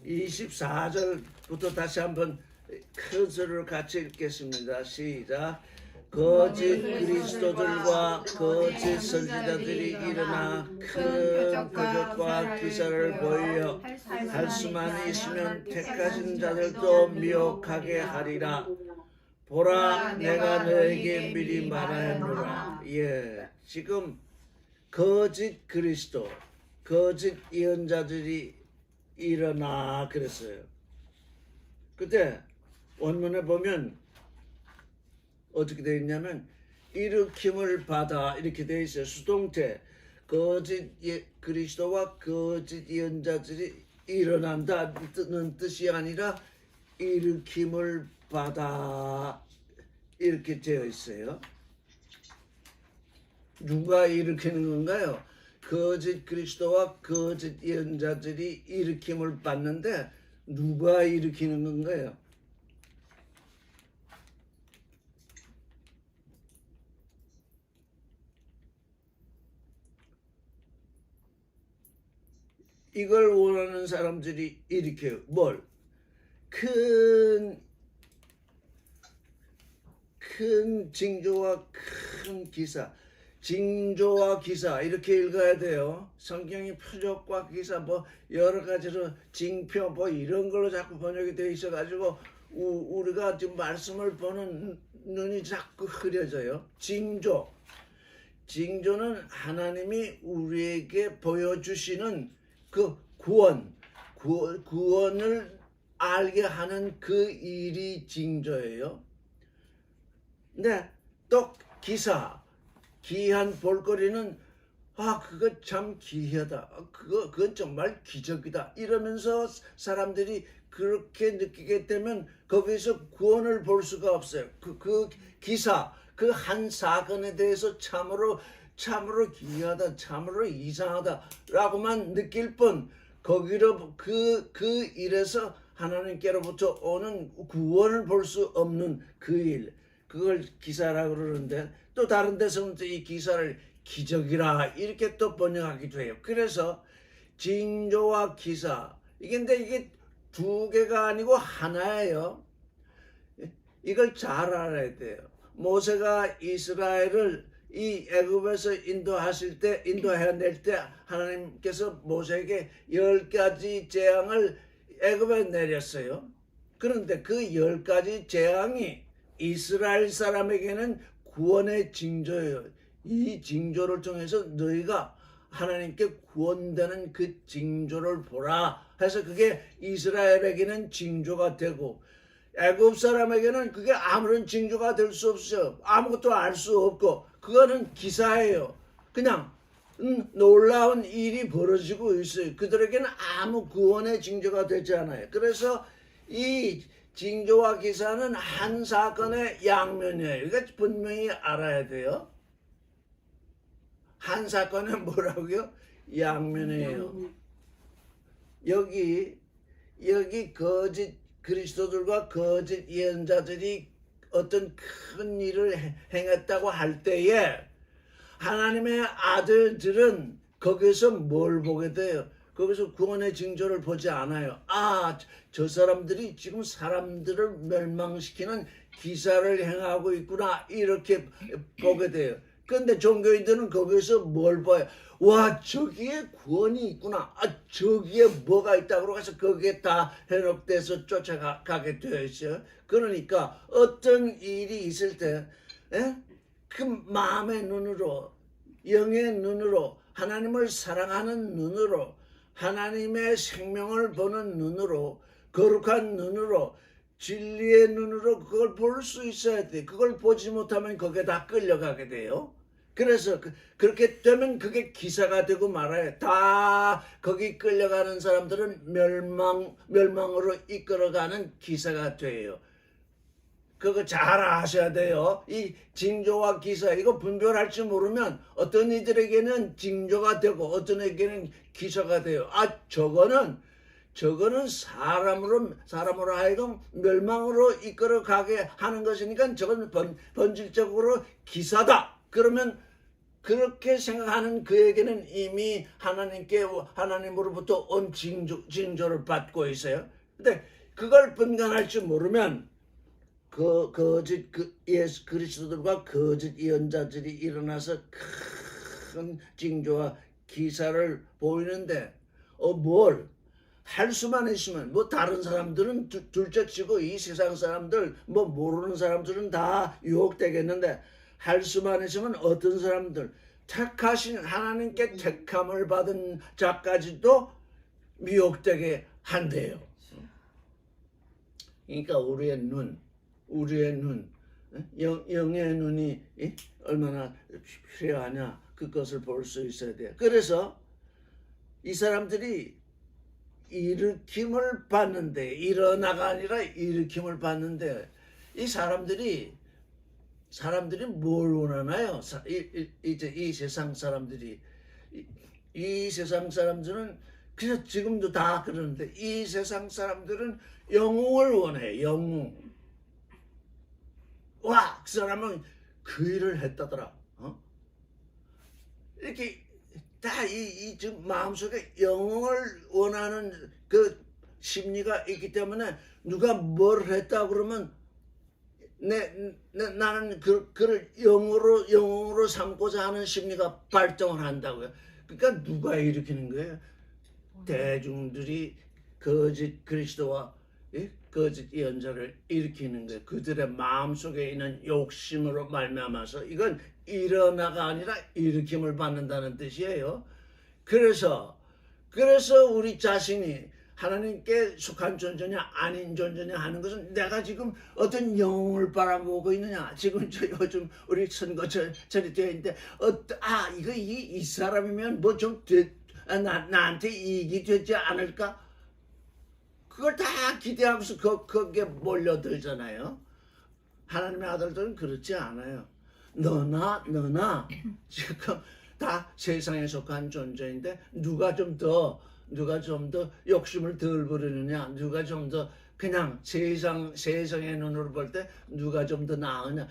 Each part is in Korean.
24절부터 다시 한번 큰 소리로 같이 읽겠습니다. 시작. 거짓 그리스도들과 거짓 선지자들이 일어나 큰 표적과 기사를 보여 할 수만 있으면 택하신 자들도 미혹하게 하리라. 보라, 내가 너에게 미리 말하였노라. 예, 지금 거짓 그리스도, 거짓 예언자들이 일어나 그랬어요. 그때 원문에 보면 어떻게 되어 있냐면 일으킴을 받아 이렇게 되어 있어요. 수동태. 거짓 그리스도와 거짓 예언자들이 일어난다는 뜻이 아니라 일으킴을 받아 이렇게 되어 있어요. 누가 일으키는 건가요? 거짓 그리스도와 거짓 예언자들이 일으킴을 받는데 누가 일으키는 건가요? 이걸 원하는 사람들이 일으켜요. 뭘? 큰 징조와 큰 기사. 징조와 기사 이렇게 읽어야 돼요. 성경이 표적과 기사 뭐 여러 가지로 징표 뭐 이런 걸로 자꾸 번역이 되어 있어가지고 우리가 지금 말씀을 보는 눈이 자꾸 흐려져요. 징조는 하나님이 우리에게 보여주시는 그 구원을 알게 하는 그 일이 징조예요. 근데 또 기사, 기이한 볼거리는 그거 참 기이하다. 그건 정말 기적이다. 이러면서 사람들이 그렇게 느끼게 되면 거기서 구원을 볼 수가 없어요. 그 기사, 그 한 사건에 대해서 참으로 기이하다, 참으로 이상하다라고만 느낄 뿐 거기로 그 일에서 하나님께로부터 오는 구원을 볼 수 없는 그 일, 그걸 기사라고 그러는데 또 다른 데서는 이 기사를 기적이라 이렇게 또 번역하기도 해요. 그래서 징조와 기사 이게 두 개가 아니고 하나예요. 이걸 잘 알아야 돼요. 모세가 이스라엘을 이 애굽에서 인도해낼 때 하나님께서 모세에게 10가지 재앙을 애굽에 내렸어요. 그런데 그 10가지 재앙이 이스라엘 사람에게는 구원의 징조예요. 이 징조를 통해서 너희가 하나님께 구원되는 그 징조를 보라 해서 그게 이스라엘에게는 징조가 되고 애굽 사람에게는 그게 아무런 징조가 될 수 없어요. 아무것도 알 수 없고 그거는 기사예요. 그냥 놀라운 일이 벌어지고 있어요. 그들에게는 아무 구원의 징조가 되지 않아요. 그래서 이 징조와 기사는 한 사건의 양면이에요. 이거 분명히 알아야 돼요. 한 사건의 뭐라고요? 양면이에요. 여기 거짓 그리스도들과 거짓 예언자들이 어떤 큰 일을 행했다고 할 때에 하나님의 아들들은 거기서 뭘 보게 돼요? 거기서 구원의 징조를 보지 않아요. 저 사람들이 지금 사람들을 멸망시키는 기사를 행하고 있구나 이렇게 보게 돼요. 그런데 종교인들은 거기서 뭘 봐요? 와, 저기에 구원이 있구나. 저기에 뭐가 있다고 해서 거기에 다 현혹돼서 쫓아가게 되어 있어요. 그러니까 어떤 일이 있을 때 그 마음의 눈으로, 영의 눈으로, 하나님을 사랑하는 눈으로, 하나님의 생명을 보는 눈으로, 거룩한 눈으로, 진리의 눈으로 그걸 볼 수 있어야 돼. 그걸 보지 못하면 거기에 다 끌려가게 돼요. 그래서 그렇게 되면 그게 기사가 되고 말아요. 다 거기 끌려가는 사람들은 멸망으로 이끌어가는 기사가 돼요. 그거 잘 아셔야 돼요. 이 징조와 기사 이거 분별할 줄 모르면 어떤 이들에게는 징조가 되고 어떤 에게는 기사가 돼요. 저거는 사람으로 하여금 멸망으로 이끌어가게 하는 것이니까 저건 본질적으로 기사다. 그러면 그렇게 생각하는 그에게는 이미 하나님으로부터 온 징조를 받고 있어요. 근데 그걸 분간할 줄 모르면 거짓 예수 그리스도들과 거짓 예언자들이 일어나서 큰 징조와 기사를 보이는데 뭘 할 수만 있으면 뭐 다른 사람들은 둘째치고 이 세상 사람들 뭐 모르는 사람들은 다 유혹되겠는데 할 수만 있으면 어떤 사람들 택하신 하나님께 택함을 받은 자까지도 미혹되게 한대요. 그러니까 우리의 눈 영의 눈이 얼마나 필요하냐 그것을 볼 수 있어야 돼요. 그래서 이 사람들이 일으킴을 받는데 일어나가 아니라 일으킴을 받는데 이 사람들이 뭘 원하나요? 이제 이 세상 사람들이 이 세상 사람들은 그냥 지금도 다 그러는데 이 세상 사람들은 영웅을 원해. 영웅. 와, 그 사람은 그 일을 했다더라. 이렇게 다 지금 마음속에 영웅을 원하는 그 심리가 있기 때문에 누가 뭘 했다 그러면 나는 그를 영웅으로 삼고자 하는 심리가 발동을 한다고요. 그러니까 누가 일으키는 거예요? 대중들이 거짓 그리스도와 거짓 예언자를 일으키는 거예요. 그들의 마음속에 있는 욕심으로 말미암아서 이건 일어나가 아니라 일으킴을 받는다는 뜻이에요. 그래서 우리 자신이 하나님께 속한 존재냐 아닌 존재냐 하는 것은 내가 지금 어떤 영웅을 바라보고 있느냐. 지금 요즘 우리 선거철이 되어 있는데 이 사람이면 뭐 좀 나한테 이익이 되지 않을까? 그걸 다 기대하면서 거기에 몰려들잖아요. 하나님의 아들들은 그렇지 않아요. 너나 지금 다 세상에 속한 존재인데 누가 좀 더 욕심을 덜 부리느냐, 누가 좀 더 그냥 세상의 눈으로 볼 때 누가 좀 더 나으냐,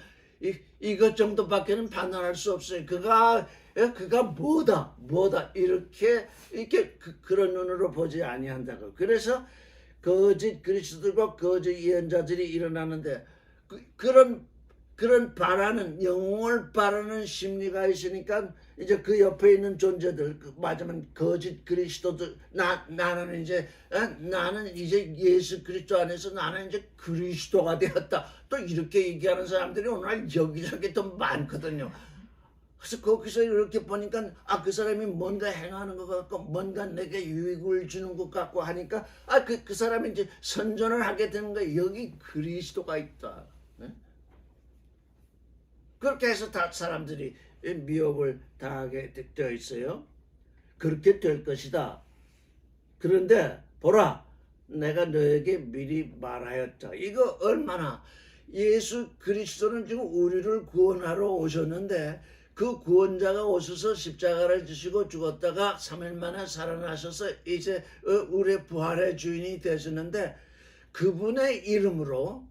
이것 정도밖에는 판단할 수 없어요. 그가 뭐다 이렇게 그런 눈으로 보지 아니한다고. 그래서 거짓 그리스도들과 거짓 예언자들이 일어나는데 그런 바라는 영웅을 바라는 심리가 있으니까 이제 그 옆에 있는 존재들 맞으면 거짓 그리스도들 나는 이제 예수 그리스도 안에서 나는 이제 그리스도가 되었다. 또 이렇게 얘기하는 사람들이 오늘 여기저기 더 많거든요. 그래서 거기서 이렇게 보니까 그 사람이 뭔가 행하는 것 같고 뭔가 내게 유익을 주는 것 같고 하니까 그 사람이 이제 선전을 하게 되는 거예요. 여기 그리스도가 있다. 네? 그렇게 해서 다 사람들이 미혹을 당하게 되어 있어요. 그렇게 될 것이다. 그런데 보라, 내가 너에게 미리 말하였다. 이거 얼마나 예수 그리스도는 지금 우리를 구원하러 오셨는데 그 구원자가 오셔서 십자가를 지시고 죽었다가 3일 만에 살아나셔서 이제 우리의 부활의 주인이 되셨는데 그분의 이름으로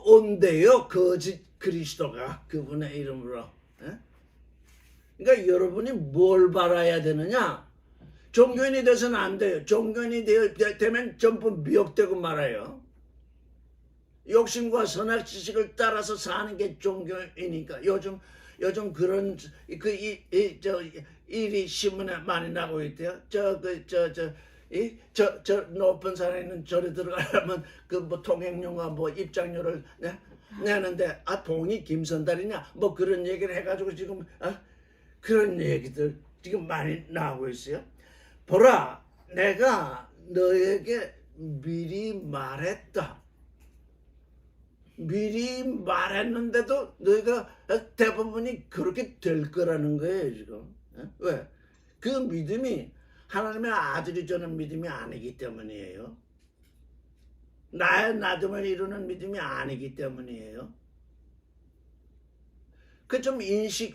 온대요. 거짓 그리스도가 그분의 이름으로. 그러니까 여러분이 뭘 바라야 되느냐? 종교인이 돼서는 안 돼요. 종교인이 되면 전부 미혹되고 말아요. 욕심과 선악 지식을 따라서 사는 게 종교이니까 요즘 그런 일이 신문에 많이 나고 있대요. 저 높은 산에 있는 절에 들어가려면 뭐 통행료와 뭐 입장료를 내는데 돈이 김선달이냐 뭐 그런 얘기를 해가지고 지금 그런 얘기들 지금 많이 나오고 있어요. 보라, 내가 너에게 미리 말했다. 미리 말했는데도 너희가 대부분이 그렇게 될 거라는 거예요 지금. 왜? 그 믿음이 하나님의 아들이 주는 믿음이 아니기 때문이에요. 나의 나됨을 이루는 믿음이 아니기 때문이에요. 그 좀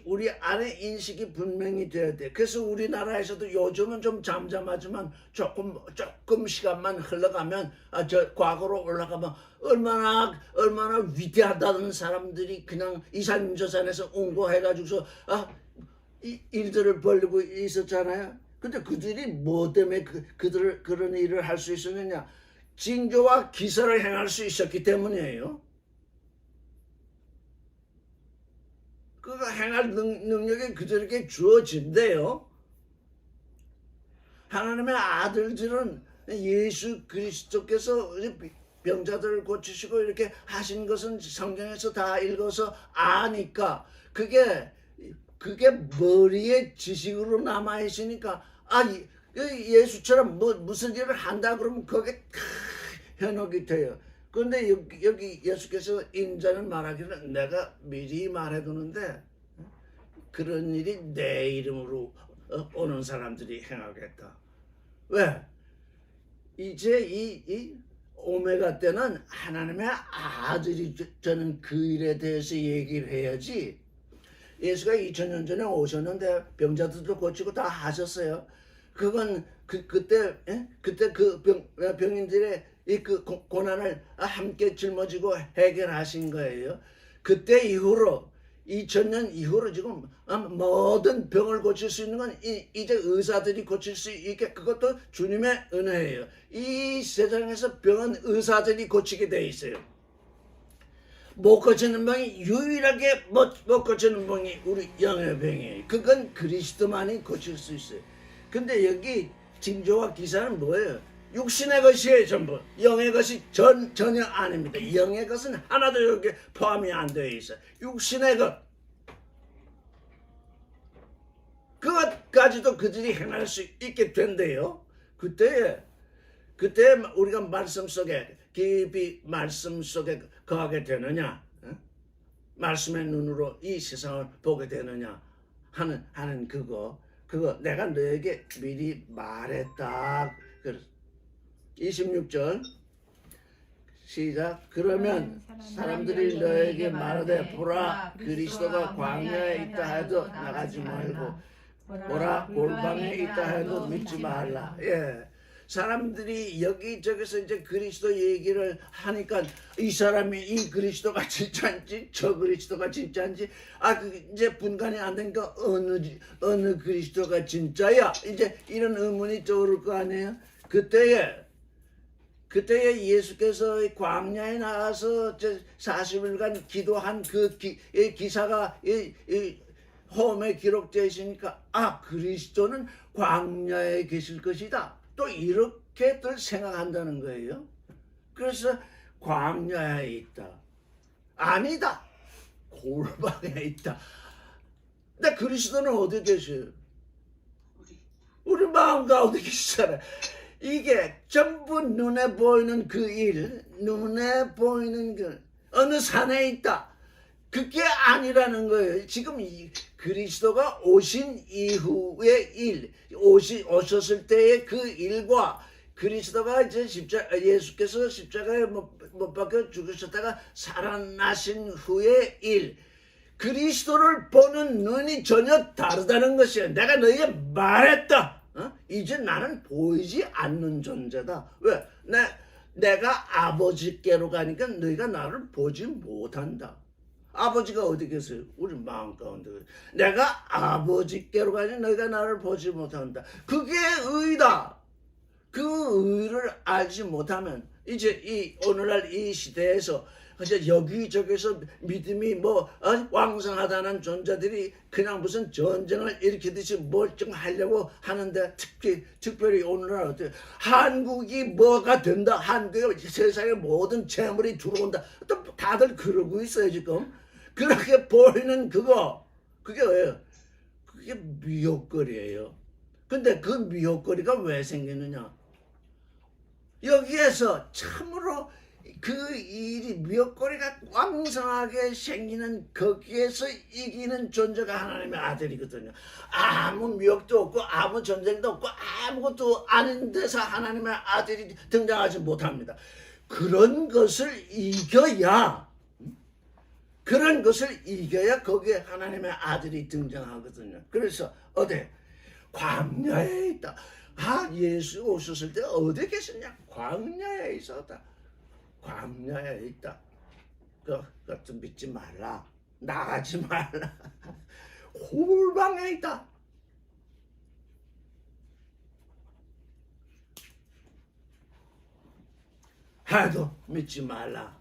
우리 안에 인식이 분명히 돼야 돼. 그래서 우리나라에서도 요즘은 좀 잠잠하지만 조금 시간만 흘러가면 저 과거로 올라가면 얼마나 위대하다는 사람들이 그냥 이산저산에서 옹고해가지고서 일들을 벌리고 있었잖아요. 근데 그들이 뭐 때문에 그들 그런 일을 할 수 있었느냐? 징조와 기사를 행할 수 있었기 때문이에요. 그가 행할 능력이 그들에게 주어진대요. 하나님의 아들들은 예수 그리스도께서 병자들을 고치시고 이렇게 하신 것은 성경에서 다 읽어서 아니까 그게 머리에 지식으로 남아 있으니까 예수처럼 무슨 일을 한다 그러면 그게 현혹이 돼요. 그런데 여기 예수께서 인자는 말하기를 내가 미리 말해두는데 그런 일이 내 이름으로 오는 사람들이 행하겠다. 왜? 이제 이 오메가 때는 하나님의 아들이 저는 그 일에 대해서 얘기를 해야지. 예수가 2000년 전에 오셨는데 병자들도 고치고 다 하셨어요. 그건 그때 그 병인들의 그 고난을 함께 짊어지고 해결하신 거예요. 그때 이후로 2000년 이후로 지금 모든 병을 고칠 수 있는 건 이제 의사들이 고칠 수 있게 그것도 주님의 은혜예요. 이 세상에서 병은 의사들이 고치게 돼 있어요. 못 고치는 병이 유일하게 못 고치는 병이 우리 영의 병이에요. 그건 그리스도만이 고칠 수 있어요. 근데 여기 징조와 기사는 뭐예요? 육신의 것이에요. 전부. 영의 것이 전혀 아닙니다. 영의 것은 하나도 여기 포함이 안 되어 있어요. 육신의 것. 그것까지도 그들이 행할 수 있게 된대요. 그때 우리가 말씀 속에 깊이 말씀 속에 거하게 되느냐, 말씀의 눈으로 이 세상을 보게 되느냐 하는 그거 내가 너에게 미리 말했다. 26절 시작. 그러면 사람들이 너에게 말하되 보라 그리스도가 광야에 있다 해도 나가지 말고 보라 골방에 있다 해도 믿지 말라. 예. 사람들이 여기저기서 이제 그리스도 얘기를 하니까 이 사람이 이 그리스도가 진짜인지 저 그리스도가 진짜인지 이제 분간이 안 되니까 어느 그리스도가 진짜야 이제 이런 의문이 떠오를 거 아니에요. 그때에 예수께서 광야에 나가서 40일간 기도한 그 기사가 홈에 기록되어 있으니까 그리스도는 광야에 계실 것이다. 또 이렇게들 생각한다는 거예요. 그래서 광야에 있다. 아니다. 골방에 있다. 근데 그리스도는 어디 계셔요? 우리 마음 가운데 계시잖아요. 이게 전부 눈에 보이는 그 일, 눈에 보이는 그 어느 산에 있다. 그게 아니라는 거예요. 지금 그리스도가 오신 이후의 일, 오셨을 때의 그 일과 그리스도가 이제 예수께서 십자가에 못 박혀 죽으셨다가 살아나신 후의 일, 그리스도를 보는 눈이 전혀 다르다는 것이에요. 내가 너희에게 말했다. 이제 나는 보이지 않는 존재다. 왜? 내가 아버지께로 가니까 너희가 나를 보지 못한다. 아버지가 어디 계세요? 우리 마음 가운데. 내가 아버지께로 가니 너희가 나를 보지 못한다. 그게 의다. 그 의를 알지 못하면 이제 오늘날 이 시대에서 이제 여기저기서 믿음이 왕성하다는 존재들이 그냥 무슨 전쟁을 일으키듯이 뭘 좀 하려고 하는데 특별히 오늘날 어때요? 한국이 뭐가 된다. 한국에 세상의 모든 재물이 들어온다. 또 다들 그러고 있어요 지금. 그렇게 보이는 그게 뭐예요? 그게 미혹거리예요. 근데 그 미혹거리가 왜 생기느냐? 여기에서 참으로 그 일이 미혹거리가 왕성하게 생기는 거기에서 이기는 존재가 하나님의 아들이거든요. 아무 미혹도 없고 아무 전쟁도 없고 아무것도 아닌 데서 하나님의 아들이 등장하지 못합니다. 그런 것을 이겨야 그런 것을 이겨야 거기에 하나님의 아들이 등장하거든요. 그래서 어디 광야에 있다. 아, 예수 오셨을 때 어디 계셨냐? 광야에 있었다. 광야에 있다. 그것도 믿지 말라. 나가지 말라. 골방에 있다. 해도 믿지 말라.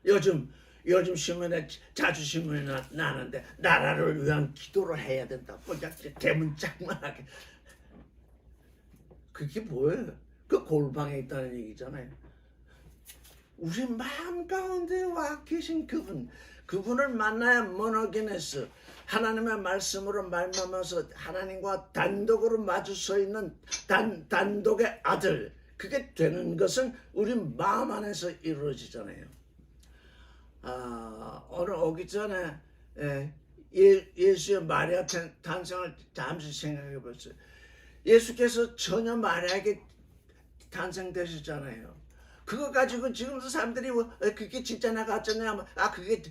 요즘 신문에 자주 신문이 나는데 나라를 위한 기도를 해야 된다. 그냥 대문짝만하게. 그게 뭐예요? 그 골방에 있다는 얘기잖아요. 우리 마음 가운데 와 계신 그분을 만나야 모노게네스, 하나님의 말씀으로 말미암아서 하나님과 단독으로 마주 서 있는 단독의 아들, 그게 되는 것은 우리 마음 안에서 이루어지잖아요. 오늘 오기 전에 예수의 마리아 탄생을 잠시 생각해 보세요. 예수께서 전혀 마리아에게 탄생되셨잖아요. 그거 가지고 지금도 사람들이 그게 진짜냐 가짜냐, 그게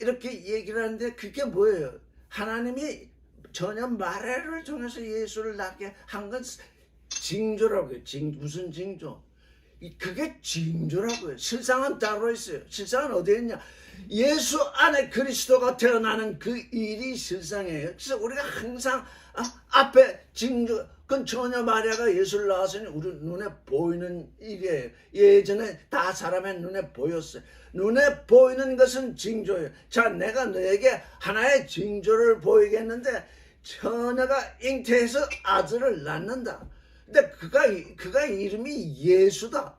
이렇게 얘기를 하는데 그게 뭐예요? 하나님이 전혀 마리아를 통해서 예수를 낳게 한 건 징조라고요. 무슨 징조? 그게 징조라고요. 실상은 따로 있어요. 실상은 어디에 있냐? 예수 안에 그리스도가 태어나는 그 일이 실상이에요. 그래서 우리가 항상 앞에 징조, 그건 전혀 마리아가 예수를 낳았으니 우리 눈에 보이는 일이에요. 예전에 다 사람의 눈에 보였어요. 눈에 보이는 것은 징조예요. 자, 내가 너에게 하나의 징조를 보이겠는데 처녀가 잉태해서 아들을 낳는다. 근데 그가 이름이 예수다.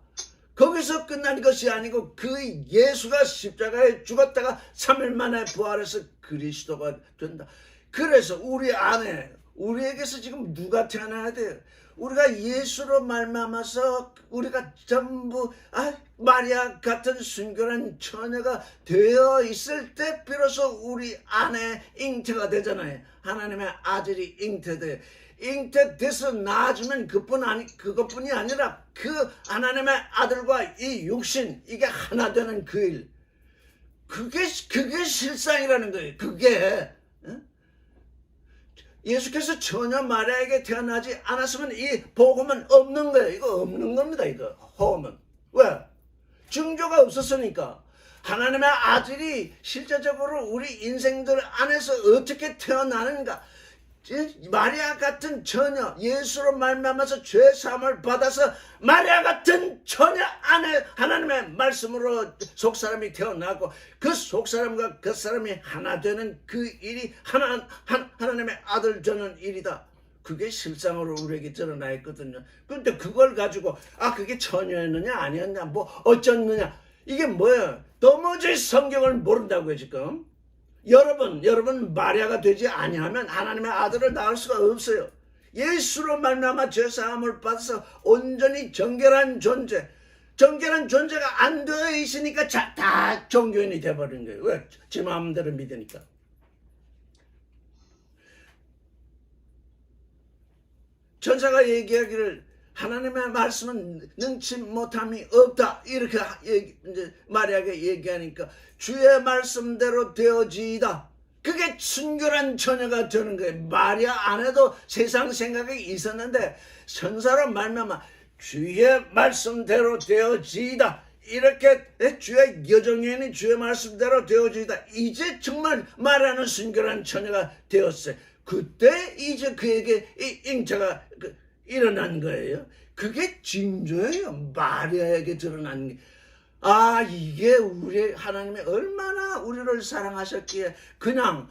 거기서 끝난 것이 아니고 그 예수가 십자가에 죽었다가 3일 만에 부활해서 그리스도가 된다. 그래서 우리 안에, 우리에게서 지금 누가 태어나야 돼요? 우리가 예수로 말미암아서 우리가 전부 마리아 같은 순결한 처녀가 되어 있을 때 비로소 우리 안에 잉태가 되잖아요. 하나님의 아들이 잉태돼요. 잉태돼서 나아지면 그것뿐이 아니라 그 하나님의 아들과 이 육신, 이게 하나 되는 그 일, 그게 실상이라는 거예요. 그게 예수께서 전혀 마리아에게 태어나지 않았으면 이 복음은 없는 거예요. 이거 없는 겁니다. 이거 호음은 왜? 징조가 없었으니까. 하나님의 아들이 실제적으로 우리 인생들 안에서 어떻게 태어나는가? 마리아 같은 처녀, 예수로 말미암아서 죄 사함을 받아서 마리아 같은 처녀 안에 하나님의 말씀으로 속사람이 태어나고 그 속사람과 그 사람이 하나 되는 그 일이 하나님의 아들 되는 일이다. 그게 실상으로 우리에게 드러나 있거든요. 그런데 그걸 가지고 그게 처녀였느냐 아니었냐 뭐 어쩌느냐, 이게 뭐예요? 도무지 성경을 모른다고요 지금. 여러분 마리아가 되지 아니하면 하나님의 아들을 낳을 수가 없어요. 예수로 말미암아 죄사함을 받아서 온전히 정결한 존재가 안 되어 있으니까 다 종교인이 돼버린 거예요. 왜? 제 마음대로 믿으니까. 전사가 얘기하기를 하나님의 말씀은 능치 못함이 없다, 이렇게 이제 마리아에게 얘기하니까 주의 말씀대로 되어지이다. 그게 순결한 처녀가 되는 거예요. 마리아 안에도 세상 생각이 있었는데 천사로 말미암아 주의 말씀대로 되어지이다. 이렇게 주의 여정연이 주의 말씀대로 되어지이다. 이제 정말 마리아는 순결한 처녀가 되었어요. 그때 이제 그에게 잉태가 일어난 거예요. 그게 징조예요. 마리아에게 드러난 게. 이게 우리 하나님이 얼마나 우리를 사랑하셨기에 그냥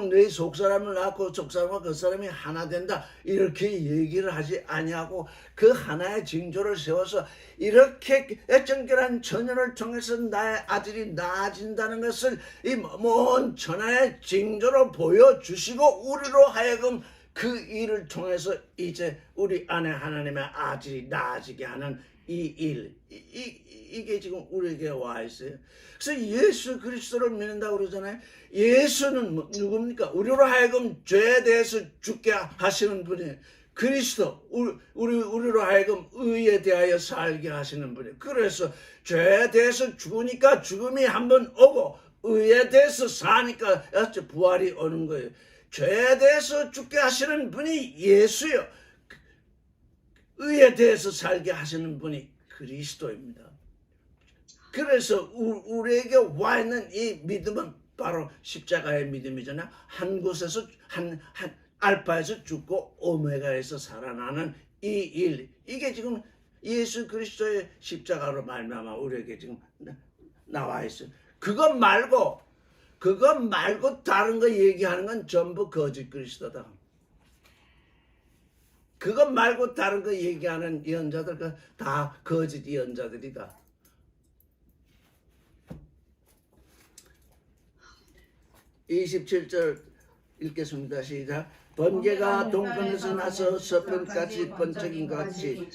내 속사람을 낳고 속사람과 그 사람이 하나 된다 이렇게 얘기를 하지 아니하고 그 하나의 징조를 세워서 이렇게 정결한 처녀를 통해서 나의 아들이 나아진다는 것을 이 먼 천하의 징조로 보여주시고 우리로 하여금 그 일을 통해서 이제 우리 안에 하나님의 아들이 나아지게 하는 이 일, 이게 지금 우리에게 와 있어요. 그래서 예수 그리스도를 믿는다고 그러잖아요. 예수는 누굽니까? 우리로 하여금 죄에 대해서 죽게 하시는 분이에요. 그리스도 우리로 하여금 의에 대하여 살게 하시는 분이. 그래서 죄에 대해서 죽으니까 죽음이 한번 오고 의에 대해서 사니까 부활이 오는 거예요. 죄에 대해서 죽게 하시는 분이 예수요. 의에 대해서 살게 하시는 분이 그리스도입니다. 그래서 우리에게 와 있는 이 믿음은 바로 십자가의 믿음이잖아요. 한 곳에서 한 알파에서 죽고 오메가에서 살아나는 이 일, 이게 지금 예수 그리스도의 십자가로 말미암아 우리에게 지금 나와 있어요. 그것 말고 다른 거 얘기하는 건 전부 거짓 그리스도다. 그것 말고 다른 거 얘기하는 예언자들 다 거짓 예언자들이다. 27절 읽겠습니다. 시작. 번개가 동편에서 나서 서편까지 번쩍인 것 같이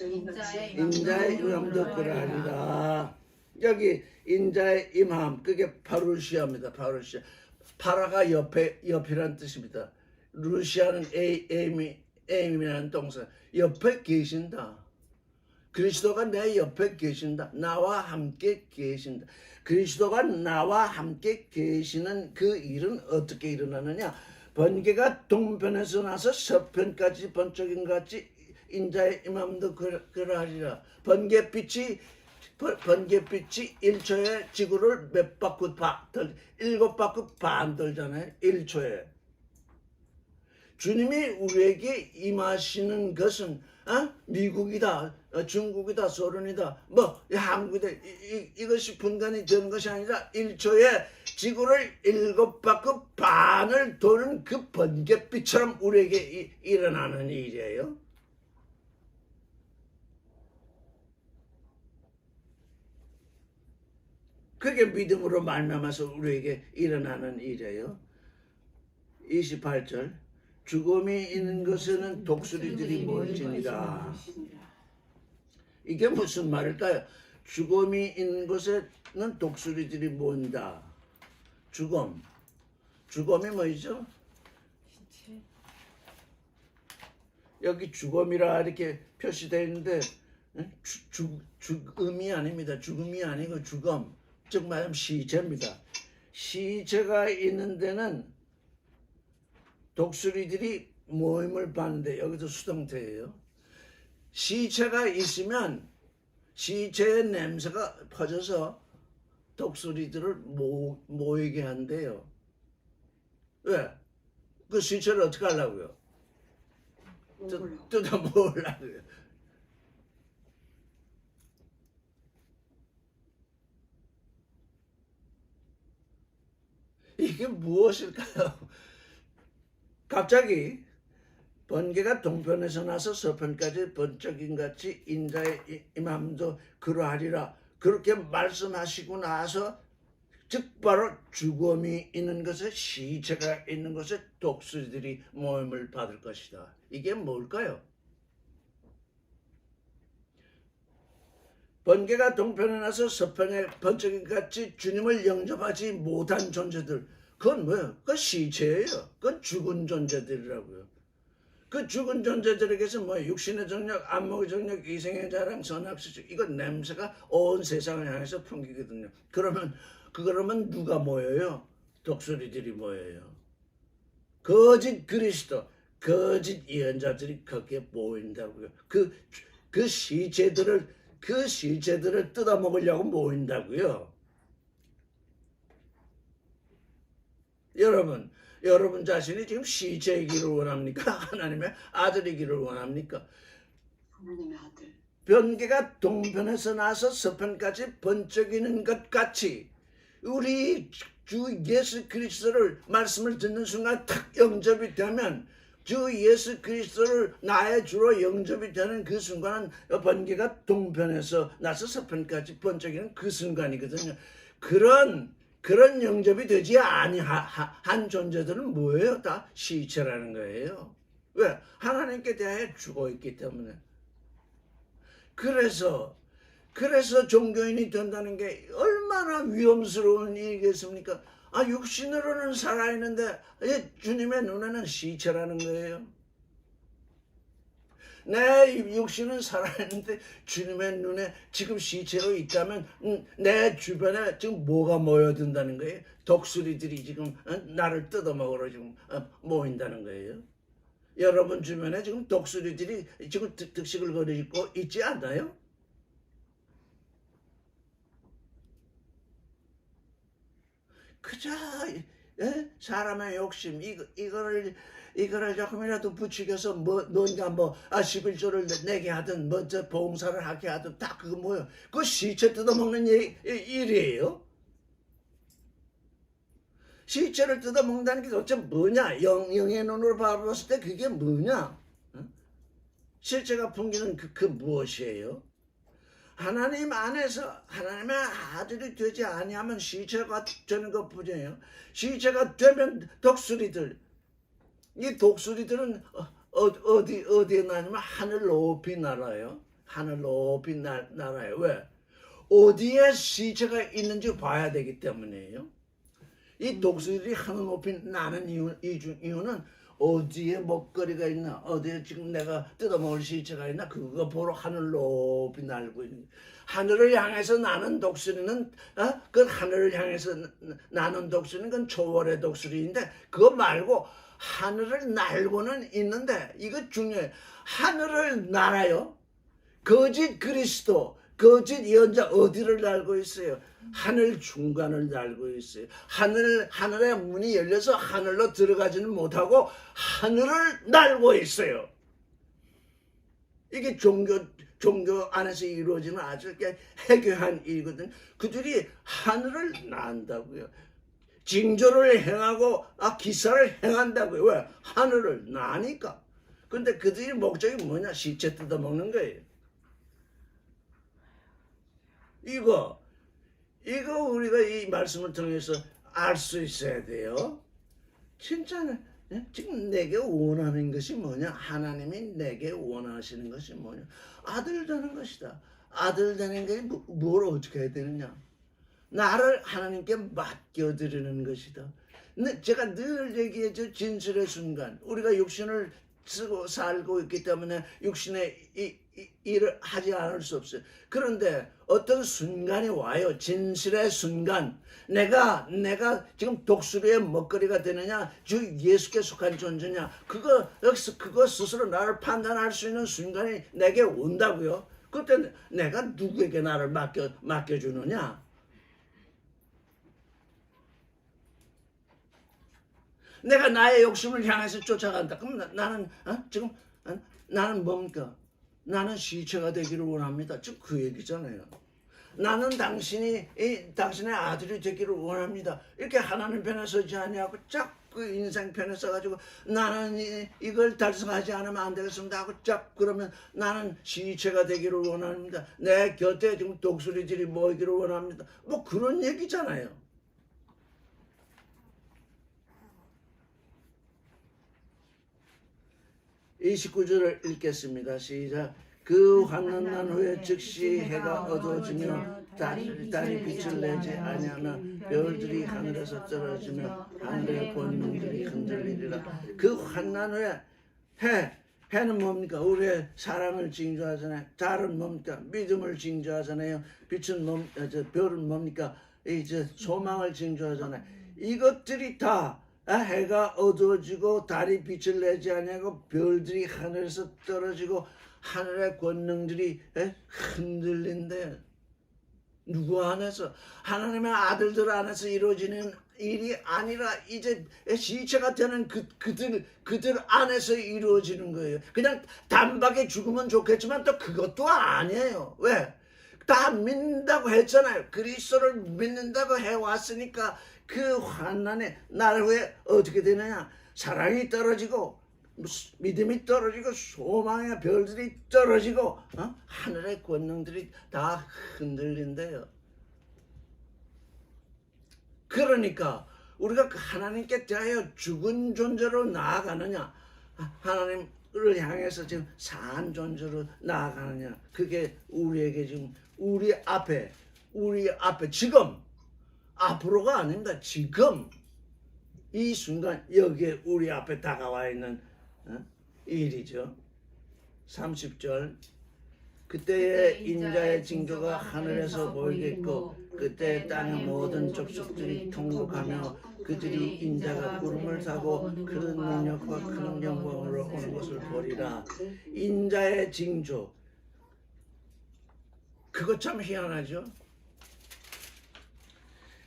인자의 임함도 그러하리라. 여기 인자의 임함, 그게 파루시아입니다. 파루시아. 파라가 옆이라는 뜻입니다. 루시아는 에임이라는 동사. 옆에 계신다. 그리스도가 내 옆에 계신다. 나와 함께 계신다. 그리스도가 나와 함께 계시는 그 일은 어떻게 일어나느냐? 번개가 동편에서 나서 서편까지 번쩍인 것 같이 인자의 임함도 그러하리라. 번개빛이 1초에 지구를 몇 바퀴 돌, 7바퀴 반 돌잖아요. 1초에. 주님이 우리에게 임하시는 것은 미국이다, 중국이다, 소련이다, 한국이다, 이것이 분간이 되는 것이 아니라 1초에 지구를 7바퀴 반을 도는 그 번개빛처럼 우리에게 일어나는 일이에요. 그게 믿음으로 말미암아서 우리에게 일어나는 일이에요. 28절. 죽음이 있는 것에는 독수리들이 모일지니라. 이게 무슨 말일까요? 죽음이 있는 곳에는 독수리들이 모인다. 죽음이 뭐죠? 여기 죽음이라 이렇게 표시되어 있는데 죽음이 아닙니다. 죽음이 아니고 죽음, 즉 말하면 시체입니다. 시체가 있는 데는 독수리들이 모임을 받는데 여기도 수동태예요. 시체가 있으면 시체의 냄새가 퍼져서 독수리들을 모이게 한대요. 왜? 그 시체를 어떻게 하려고요? 뜯어 먹으려고요. 이게 무엇일까요? 갑자기 번개가 동편에서 나서 서편까지 번쩍인 같이 인자의 임함도 그러하리라. 그렇게 말씀하시고 나서 즉 바로 죽음이 있는 곳에 시체가 있는 곳에 독수리들이 모임을 받을 것이다. 이게 뭘까요? 번개가 동편에 나서 서편에 번쩍인 같이 주님을 영접하지 못한 존재들, 그건 뭐예요? 그건 시체예요. 그건 죽은 존재들이라고요. 그 죽은 존재들에게서 육신의 정력, 안목의 정력, 이생의 자랑, 선악수직, 이건 냄새가 온 세상을 향해서 풍기거든요. 그러면 누가 모여요? 독수리들이 모여요. 거짓 그리스도, 거짓 예언자들이 거기에 모인다고요. 그 시체들을 뜯어먹으려고 모인다고요. 여러분 자신이 지금 시체이기를 원합니까? 하나님의 아들이기를 원합니까? 하나님의 아들. 번개가 동편에서 나서 서편까지 번쩍이는 것 같이 우리 주 예수 그리스도를 말씀을 듣는 순간 탁 영접이 되면 주 예수 그리스도를 나의 주로 영접이 되는 그 순간은 번개가 동편에서 나서 서편까지 번쩍이는 그 순간이거든요. 그런 영접이 되지 아니한 존재들은 뭐예요? 다 시체라는 거예요. 왜? 하나님께 대하여 죽어 있기 때문에. 그래서 종교인이 된다는 게 얼마나 위험스러운 일이겠습니까? 육신으로는 살아있는데 주님의 눈에는 시체라는 거예요. 내 육신은 살아있는데 주님의 눈에 지금 시체로 있다면 내 주변에 지금 뭐가 모여든다는 거예요? 독수리들이 지금 나를 뜯어먹으러 지금 모인다는 거예요. 여러분 주변에 지금 독수리들이 지금 득식을 거리고 있지 않나요? 그저 사람의 욕심 이거를 조금이라도 부추겨서 뭔가 11조를 내게 하든 먼저 봉사를 하게 하든 다 그거 뭐예요? 그거 시체 뜯어먹는 일이에요. 시체를 뜯어먹는다는 게 도대체 뭐냐? 영의 눈으로 바라봤을 때 그게 뭐냐? 실체가 풍기는 그 무엇이에요? 하나님 안에서 하나님의 아들이 되지 아니하면 시체가 되는 것뿐이에요. 시체가 되면 독수리들, 이 독수리들은 어디에 나냐면 하늘 높이 날아요. 하늘 높이 날아요. 왜? 어디에 시체가 있는지 봐야 되기 때문이에요. 이 독수리들이 하늘 높이 나는 이유는 어디에 먹거리가 있나, 어디에 지금 내가 뜯어먹을 시체가 있나, 그거 보러 하늘 높이 날고 있는. 하늘을 향해서 나는 독수리는 그 하늘을 향해서 나는 독수리는 그건 초월의 독수리인데, 그거 말고 하늘을 날고는 있는데, 이거 중요해. 하늘을 날아요. 거짓 그리스도, 거짓 예언자 어디를 날고 있어요? 하늘 중간을 날고 있어요. 하늘의 문이 열려서 하늘로 들어가지는 못하고 하늘을 날고 있어요. 이게 종교 안에서 이루어지는 아주 해괴한 일이거든. 그들이 하늘을 난다고요. 징조를 행하고 기사를 행한다고요. 왜? 하늘을 나니까. 근데 그들의 목적이 뭐냐? 시체 뜯어먹는 거예요. 이거 우리가 이 말씀을 통해서 알 수 있어야 돼요. 진짜 지금 내게 원하는 것이 뭐냐? 하나님이 내게 원하시는 것이 뭐냐? 아들 되는 것이다. 아들 되는 게 뭘 어떻게 해야 되느냐? 나를 하나님께 맡겨드리는 것이다. 제가 늘 얘기해줘. 진술의 순간, 우리가 육신을 쓰고 살고 있기 때문에 육신의 일을 하지 않을 수 없어요. 그런데 어떤 순간이 와요. 진실의 순간. 내가 지금 독수리의 먹거리가 되느냐, 주 예수께 속한 존재냐, 그거 스스로 나를 판단할 수 있는 순간이 내게 온다고요. 그때 내가 누구에게 나를 맡겨주느냐? 내가 나의 욕심을 향해서 쫓아간다. 그럼 나는 뭡니까? 나는 시체가 되기를 원합니다. 지금 그 얘기잖아요. 나는 당신의 아들이 되기를 원합니다. 이렇게 하나님 편에 서지 아니하고 자꾸 인생 편에 서가지고 나는 이걸 달성하지 않으면 안 되겠습니다 하고 자꾸 그러면 나는 시체가 되기를 원합니다. 내 곁에 지금 독수리들이 모이기를 원합니다. 뭐 그런 얘기잖아요. 29절을 읽겠습니다. 시작. 그 환난 난 후에 즉시 해가 어두워지며 달이 빛을 내지 아니하며 별들이 하늘에서 떨어지며 하늘의 권능들이 흔들리리라. 그 환난 후에 해는 뭡니까? 우리의 사랑을 징조하잖아요. 달은 뭡니까? 믿음을 징조하잖아요. 빛은 별은 뭡니까? 이제 소망을 징조하잖아요. 이것들이 다 해가 어두워지고 달이 빛을 내지 아니하고 별들이 하늘에서 떨어지고 하늘의 권능들이 흔들린대. 누구 안에서? 하나님의 아들들 안에서 이루어지는 일이 아니라 이제 시체가 되는 그들 안에서 이루어지는 거예요. 그냥 단박에 죽으면 좋겠지만 또 그것도 아니에요. 왜? 다 믿는다고 했잖아요. 그리스도를 믿는다고 해왔으니까 그 환난의 날 후에 어떻게 되느냐? 사랑이 떨어지고 믿음이 떨어지고 소망의 별들이 떨어지고 하늘의 권능들이 다 흔들린대요. 그러니까 우리가 하나님께 대하여 죽은 존재로 나아가느냐, 하나님을 향해서 지금 산 존재로 나아가느냐, 그게 우리에게 지금 우리 앞에 지금 앞으로가 아닙니다. 지금 이 순간 여기에 우리 앞에 다가와 있는 일이죠. 30절 그때에 인자의 징조가 하늘에서 보이겠고 그때 땅의 모든 족속들이 통곡하며 그들이 인자가 구름을 타고 그 능력과 큰 영광으로 오는 것을 보리라. 인자의 징조, 그거 참 희한하죠.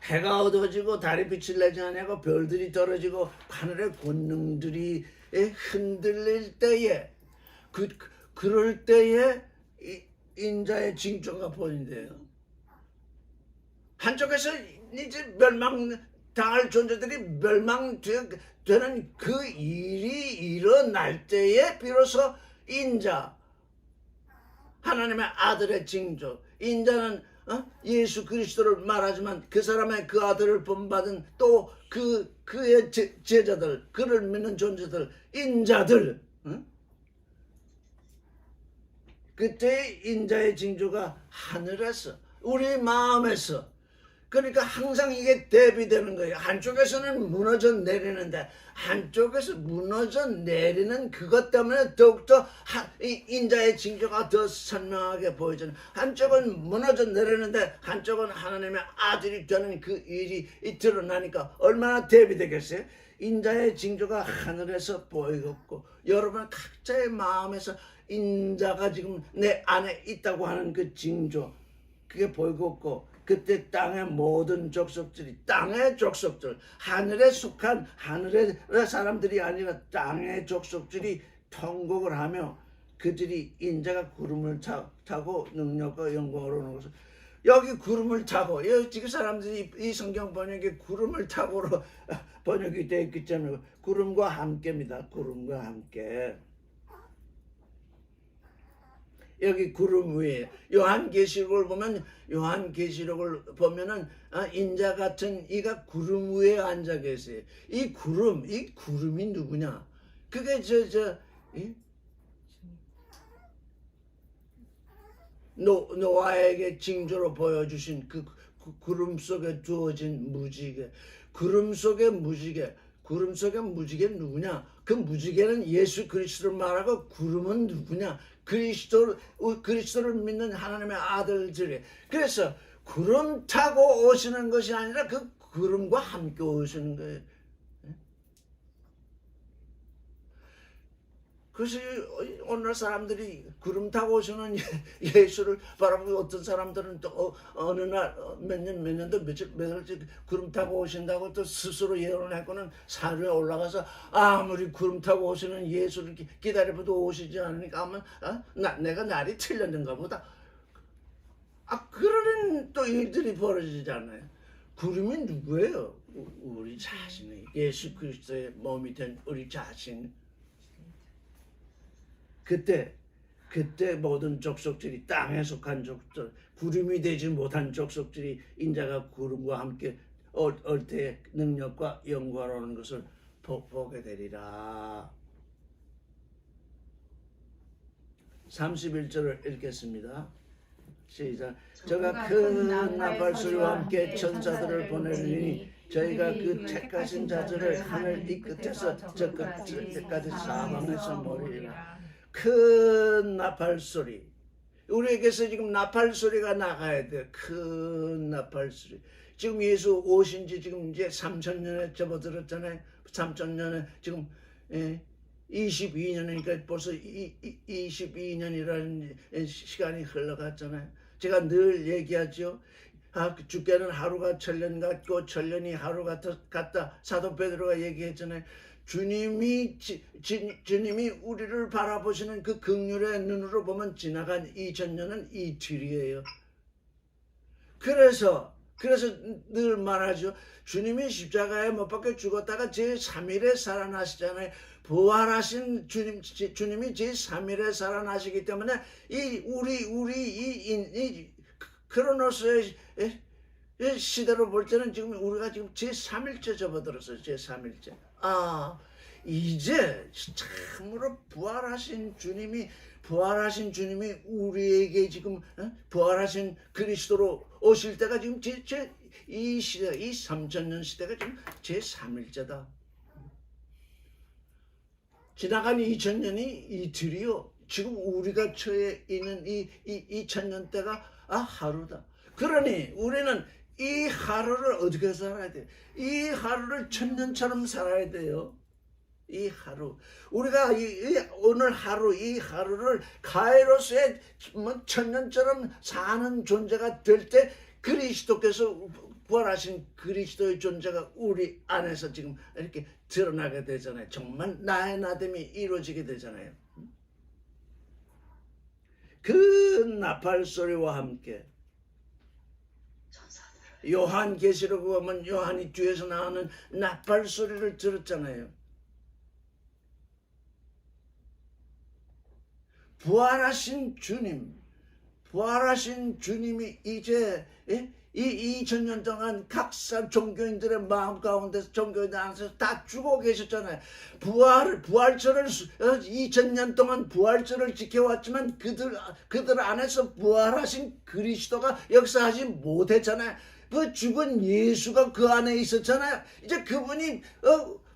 해가 어두워지고 달이 빛을 내지 않고 별들이 떨어지고 하늘의 권능들이 흔들릴 때에 그럴 때에 인자의 징조가 보인대요. 한쪽에서 이제 멸망당할 존재들이 멸망되는 그 일이 일어날 때에 비로소 인자, 하나님의 아들의 징조, 인자는 예수 그리스도를 말하지만 그 사람의 그 아들을 본받은 또 그의 제자들, 그를 믿는 존재들, 인자들, 그때 인자의 징조가 하늘에서 우리 마음에서, 그러니까 항상 이게 대비되는 거예요. 한쪽에서는 무너져 내리는데 한쪽에서 무너져 내리는 그것 때문에 더욱더 인자의 징조가 더 선명하게 보여지는, 한쪽은 무너져 내리는데 한쪽은 하나님의 아들이 되는 그 일이 드러나니까 얼마나 대비되겠어요? 인자의 징조가 하늘에서 보이겠고 여러분 각자의 마음에서 인자가 지금 내 안에 있다고 하는 그 징조, 그게 보이겠고 그때 땅의 모든 족속들이, 땅의 족속들, 하늘에 속한 하늘의 사람들이 아니라 땅의 족속들이 통곡을 하며 그들이 인자가 구름을 타고 능력과 영광으로 오는 것을, 여기 구름을 타고, 지금 사람들이 이 성경 번역에 구름을 타고로 번역이 되어 있기 때문에 구름과 함께입니다. 구름과 함께. 여기 구름 위에 요한계시록을 보면은 인자 같은 이가 구름 위에 앉아 계세요. 이 구름이 누구냐? 그게 노아에게 징조로 보여주신 그 구름 속에 두어진 무지개, 구름 속의 무지개 누구냐? 그 무지개는 예수 그리스도를 말하고 구름은 누구냐? 그리스도를 믿는 하나님의 아들들이. 그래서 구름 타고 오시는 것이 아니라 그 구름과 함께 오시는 거예요. 그래서 오늘 사람들이 구름 타고 오시는 예수를 바라보고, 어떤 사람들은 또 어느 날 몇 년도 며칠 구름 타고 오신다고 또 스스로 예언을 했고는 산에 올라가서 아무리 구름 타고 오시는 예수를 기다려봐도 오시지 않으니까 아마 내가 날이 틀렸는가 보다. 그러는 또 일들이 벌어지잖아요. 구름이 누구예요? 우리 자신이, 예수 그리스도의 몸이 된 우리 자신. 그때 모든 족속들이, 땅에 속한 족속, 구름이 되지 못한 족속들이 인자가 구름과 함께 올 때의 능력과 영광을 것을 보게 되리라. 31절을 읽겠습니다. 시작. 저가 큰 나팔 소리와 함께 천사들을 보내리니 저희가 그 택하신 자들을 하늘 이 끝에서 저 끝까지 사방에서 모으리라. 큰 나팔 소리, 우리에게서 지금 나팔 소리가 나가야 돼. 큰 나팔 소리. 지금 예수 오신 지 지금 이제 3,000년에 접어들었잖아요. 3,000년에 지금 22년이니까 벌써 22년이라는 시간이 흘러갔잖아요. 제가 늘 얘기하죠. 주께는 하루가 천년 같고 천년이 하루 같다. 사도 베드로가 얘기했잖아요. 주님이 우리를 바라보시는 그 긍휼의 눈으로 보면 지나간 2000년은 이틀이에요. 그래서 늘 말하죠. 주님이 십자가에 못 박혀 죽었다가 제3일에 살아나시잖아요. 부활하신 주님이 제3일에 살아나시기 때문에 우리 크로노스의 시대로 볼 때는 지금 우리가 지금 제3일째 접어들었어요. 제3일째. 이제 참으로 부활하신 주님이 우리에게 지금 부활하신 그리스도로 오실 때가 지금 이 시대, 이 3,000년 시대가 지금 제3일째다. 지나간 2000년이 이틀이요. 지금 우리가 처해 있는 이 천년대가 하루다. 그러니 우리는 이 하루를 어떻게 살아야 돼? 이 하루를 천년처럼 살아야 돼요. 이 하루 우리가 오늘 하루 이 하루를 가이로스의 천년처럼 사는 존재가 될 때 그리스도께서 부활하신 그리스도의 존재가 우리 안에서 지금 이렇게 드러나게 되잖아요. 정말 나의 나됨이 이루어지게 되잖아요. 그 나팔 소리와 함께 천사들 요한계시록에 보면 요한이 뒤에서 나오는 나팔 소리를 들었잖아요. 부활하신 주님이 이제 이 2000년 동안 각사 종교인들의 마음 가운데서 종교인들 안에서 다 죽어 계셨잖아요. 부활절을 2000년 동안 부활절을 지켜왔지만 그들 안에서 부활하신 그리스도가 역사하지 못했잖아요. 그 죽은 예수가 그 안에 있었잖아요. 이제 그분이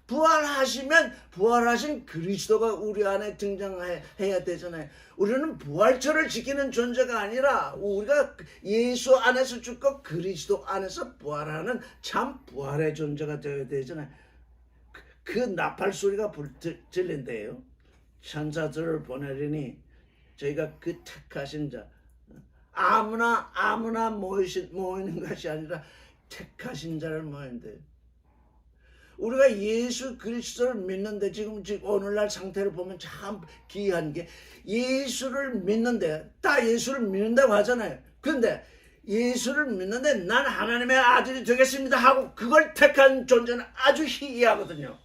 부활하시면 부활하신 그리스도가 우리 안에 등장해야 되잖아요. 우리는 부활절을 지키는 존재가 아니라 우리가 예수 안에서 죽고 그리스도 안에서 부활하는 참 부활의 존재가 되어야 되잖아요. 그 나팔 소리가 들린대요. 천사들을 보내리니 저희가 그 택하신 자 아무나 모이는 것이 아니라 택하신 자를 모인대요. 우리가 예수 그리스도를 믿는데 지금 오늘날 상태를 보면 참 기이한 게 예수를 믿는데 다 예수를 믿는다고 하잖아요. 그런데 예수를 믿는데 난 하나님의 아들이 되겠습니다 하고 그걸 택한 존재는 아주 희귀하거든요.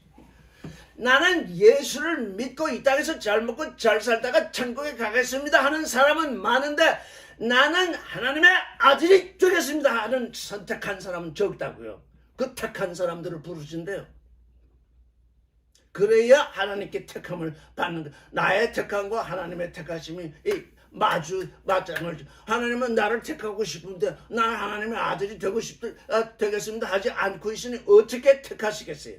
나는 예수를 믿고 이 땅에서 잘 먹고 잘 살다가 천국에 가겠습니다 하는 사람은 많은데 나는 하나님의 아들이 되겠습니다 하는 선택한 사람은 적다고요. 그 택한 사람들을 부르신대요. 그래야 하나님께 택함을 받는다. 나의 택함과 하나님의 택하심이 맞장을 하나님은 나를 택하고 싶은데 나는 하나님의 아들이 되겠습니다 하지 않고 있으니 어떻게 택하시겠어요?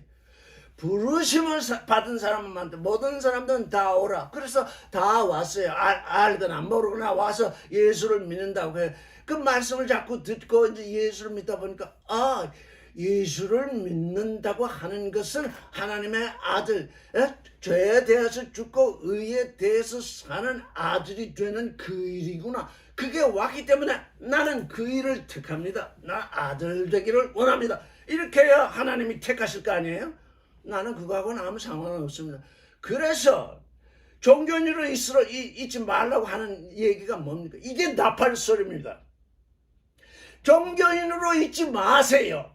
부르심을 받은 사람은 많은데 모든 사람들은 다 오라. 그래서 다 왔어요. 알거나 모르거나 와서 예수를 믿는다고 해요. 그 말씀을 자꾸 듣고 이제 예수를 믿다 보니까 예수를 믿는다고 하는 것은 하나님의 아들, 죄에 대해서 죽고 의에 대해서 사는 아들이 되는 그 일이구나. 그게 왔기 때문에 나는 그 일을 택합니다. 나 아들 되기를 원합니다. 이렇게 해야 하나님이 택하실 거 아니에요? 나는 그거하고는 아무 상관은 없습니다. 그래서 종교인으로 있지 말라고 하는 얘기가 뭡니까? 이게 나팔 소리입니다. 종교인으로 있지 마세요.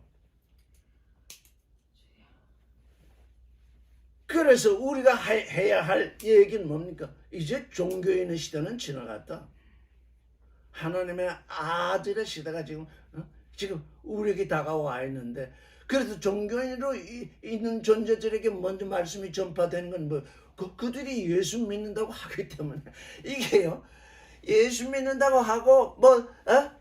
그래서 우리가 해야 할 얘기는 뭡니까? 이제 종교인의 시대는 지나갔다. 하나님의 아들의 시대가 지금 우리에게 다가와 있는데 그래서 종교인으로 있는 존재들에게 먼저 말씀이 전파되는 건 그들이 예수 믿는다고 하기 때문에 이게요. 예수 믿는다고 하고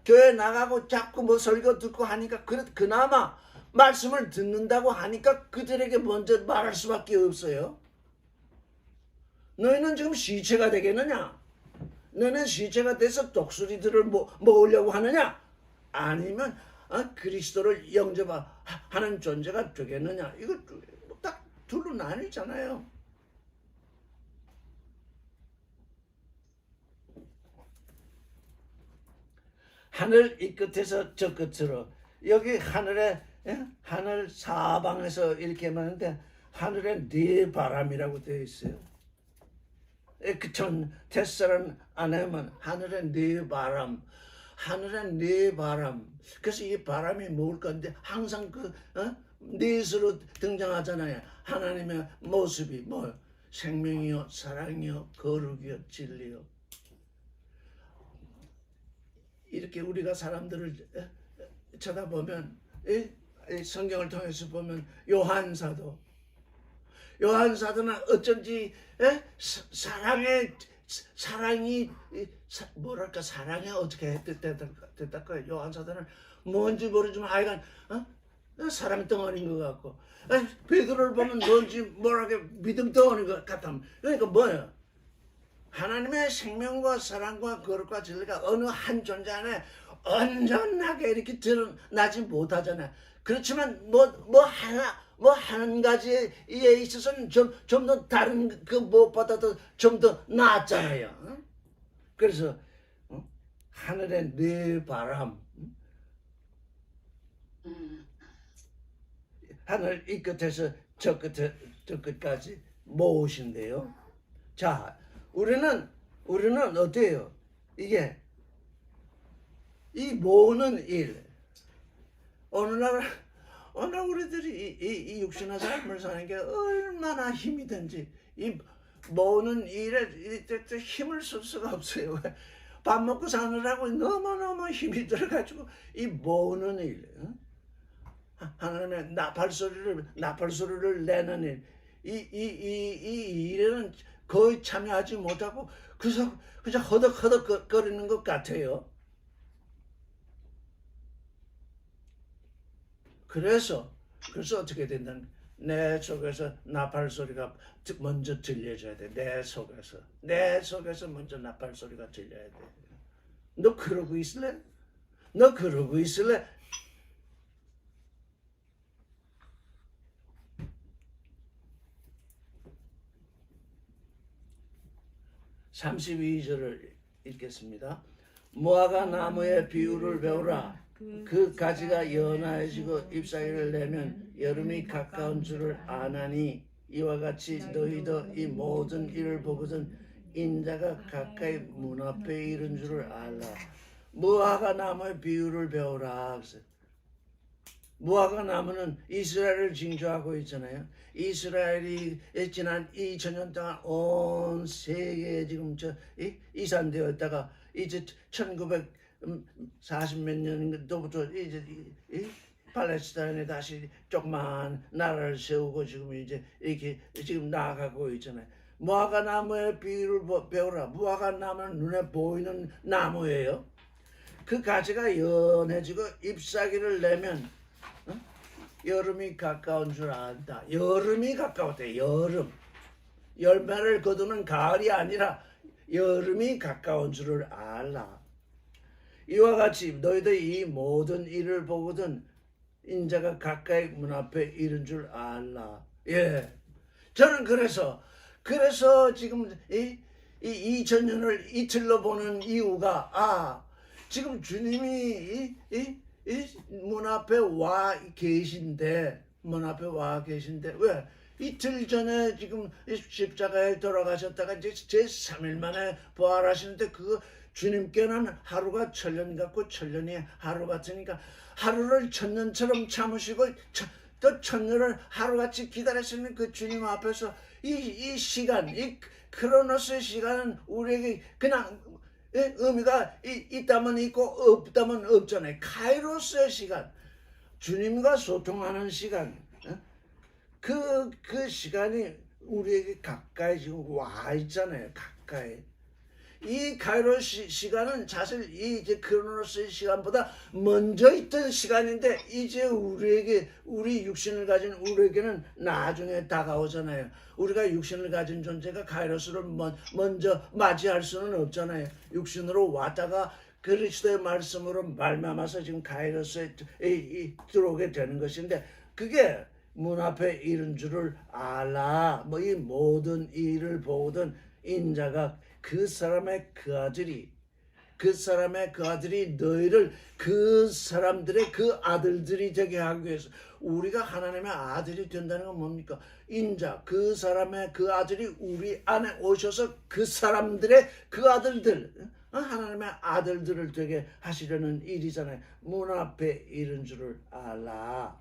교회 나가고 자꾸 설교 듣고 하니까 그나마 말씀을 듣는다고 하니까 그들에게 먼저 말할 수밖에 없어요. 너희는 지금 시체가 되겠느냐? 너는 시체가 돼서 독수리들을 모으려고 하느냐? 아니면 그리스도를 영접하는 존재가 되겠느냐? 이거 딱 둘로 나뉘잖아요. 하늘 이 끝에서 저 끝으로 여기 하늘 사방에서 이렇게 말하는데 하늘에 네 바람이라고 되어 있어요. 그 테살은 안에만 하늘에 네 바람, 하늘에 네 바람. 그래서 이 바람이 뭘 건데 항상 넷으로 등장하잖아요. 하나님의 모습이 생명이요, 사랑이요, 거룩이요, 진리요. 이렇게 우리가 사람들을 쳐다보면 성경을 통해서 보면 요한사도는 어쩐지 사랑이 뭐랄까 사랑이 어떻게 됐달까요? 요한사도는 뭔지 모르지만 하여간 사랑 덩어리인 것 같고 베드로를 보면 뭔지 뭐랄까 믿음 덩어리인 것 같아. 그러니까 뭐예요? 하나님의 생명과 사랑과 거룩과 진리가 어느 한 존재 안에 온전하게 이렇게 드러나지 못하잖아요. 그렇지만 뭐 한 가지에 있어서는 좀 더 다른 그 무엇보다도 좀 더 낫잖아요. 그래서 하늘의 네 바람, 하늘 이 끝에서 저 끝까지 모으신대요. 자, 우리는 어때요? 이게 이 모으는 일, 어느 날 우리들이 이 육신의 삶을 사는 게 얼마나 힘이 든지 이 모으는 일에 힘을 쓸 수가 없어요. 밥 먹고 사느라고 너무너무 힘이 들어가지고 이 모으는 일, 하나님의 나팔소리를 내는 일, 이 일에는 거의 참여하지 못하고 그저 허덕허덕거리는 것 같아요. 그래서 어떻게 된다는 거야? 내 속에서 나팔 소리가 먼저 들려줘야 돼. 내 속에서 먼저 나팔 소리가 들려야 돼. 너 그러고 있을래? 너 그러고 있을래? (32절을) 읽겠습니다. 무화과 나무의 비유를 배우라. 그 가지가 연하여지고 잎사귀를 내면 여름이 가까운 줄을 아나니 이와 같이 너희도 이 모든 일을 보거든 인자가 가까이 문 앞에 이른 줄을 알라. 무화과 나무의 비유를 배우라. 무화과 나무는 이스라엘을 징조하고 있잖아요. 이스라엘이 지난 2000년 동안 온 세계에 지금 이산되어 있다가 이제 1940몇 년도부터 이제 팔레스타인에 다시 조그만 나라를 세우고 지금 이제 이렇게 지금 나아가고 있잖아요. 무화과 나무의 비유를 배우라. 무화과 나무는 눈에 보이는 나무예요. 그 가지가 연해지고 잎사귀를 내면 여름이 가까운 줄 안다. 여름이 가까웠대. 여름. 열매를 거두는 가을이 아니라 여름이 가까운 줄을 알라. 이와 같이 너희도 이 모든 일을 보거든 인자가 가까이 문 앞에 이른 줄 알라. 예. 저는 그래서 지금 이 2000년을 이틀로 보는 이유가 지금 주님이 문 앞에 와 계신데 왜 이틀 전에 지금 십자가에 돌아가셨다가 이제 제3일 만에 부활하시는데 그거 주님께는 하루가 천년 같고 천년이 하루 같으니까 하루를 천년처럼 참으시고 또 천년을 하루같이 기다리시는 그 주님 앞에서 이 시간, 이 크로노스의 시간은 우리에게 그냥 의미가 있다면 있고 없다면 없잖아요. 카이로스의 시간, 주님과 소통하는 시간, 그 시간이 우리에게 가까이 지금 와 있잖아요. 가까이. 이 카이로스 시간은 사실 이제 크로노스의 시간보다 먼저 있던 시간인데 이제 우리 육신을 가진 우리에게는 나중에 다가오잖아요. 우리가 육신을 가진 존재가 카이로스를 먼저 맞이할 수는 없잖아요. 육신으로 왔다가 그리스도의 말씀으로 말미암아서 지금 카이로스에 들어오게 되는 것인데 그게 문 앞에 이른 줄을 알라. 이 모든 일을 보거든 인자가 그 사람의 그 아들이 너희를 그 사람들의 그 아들들이 되게 하기 위해서 우리가 하나님의 아들이 된다는 건 뭡니까? 인자 그 사람의 그 아들이 우리 안에 오셔서 그 사람들의 그 아들들 하나님의 아들들을 되게 하시려는 일이잖아요. 문 앞에 이른 줄을 알라.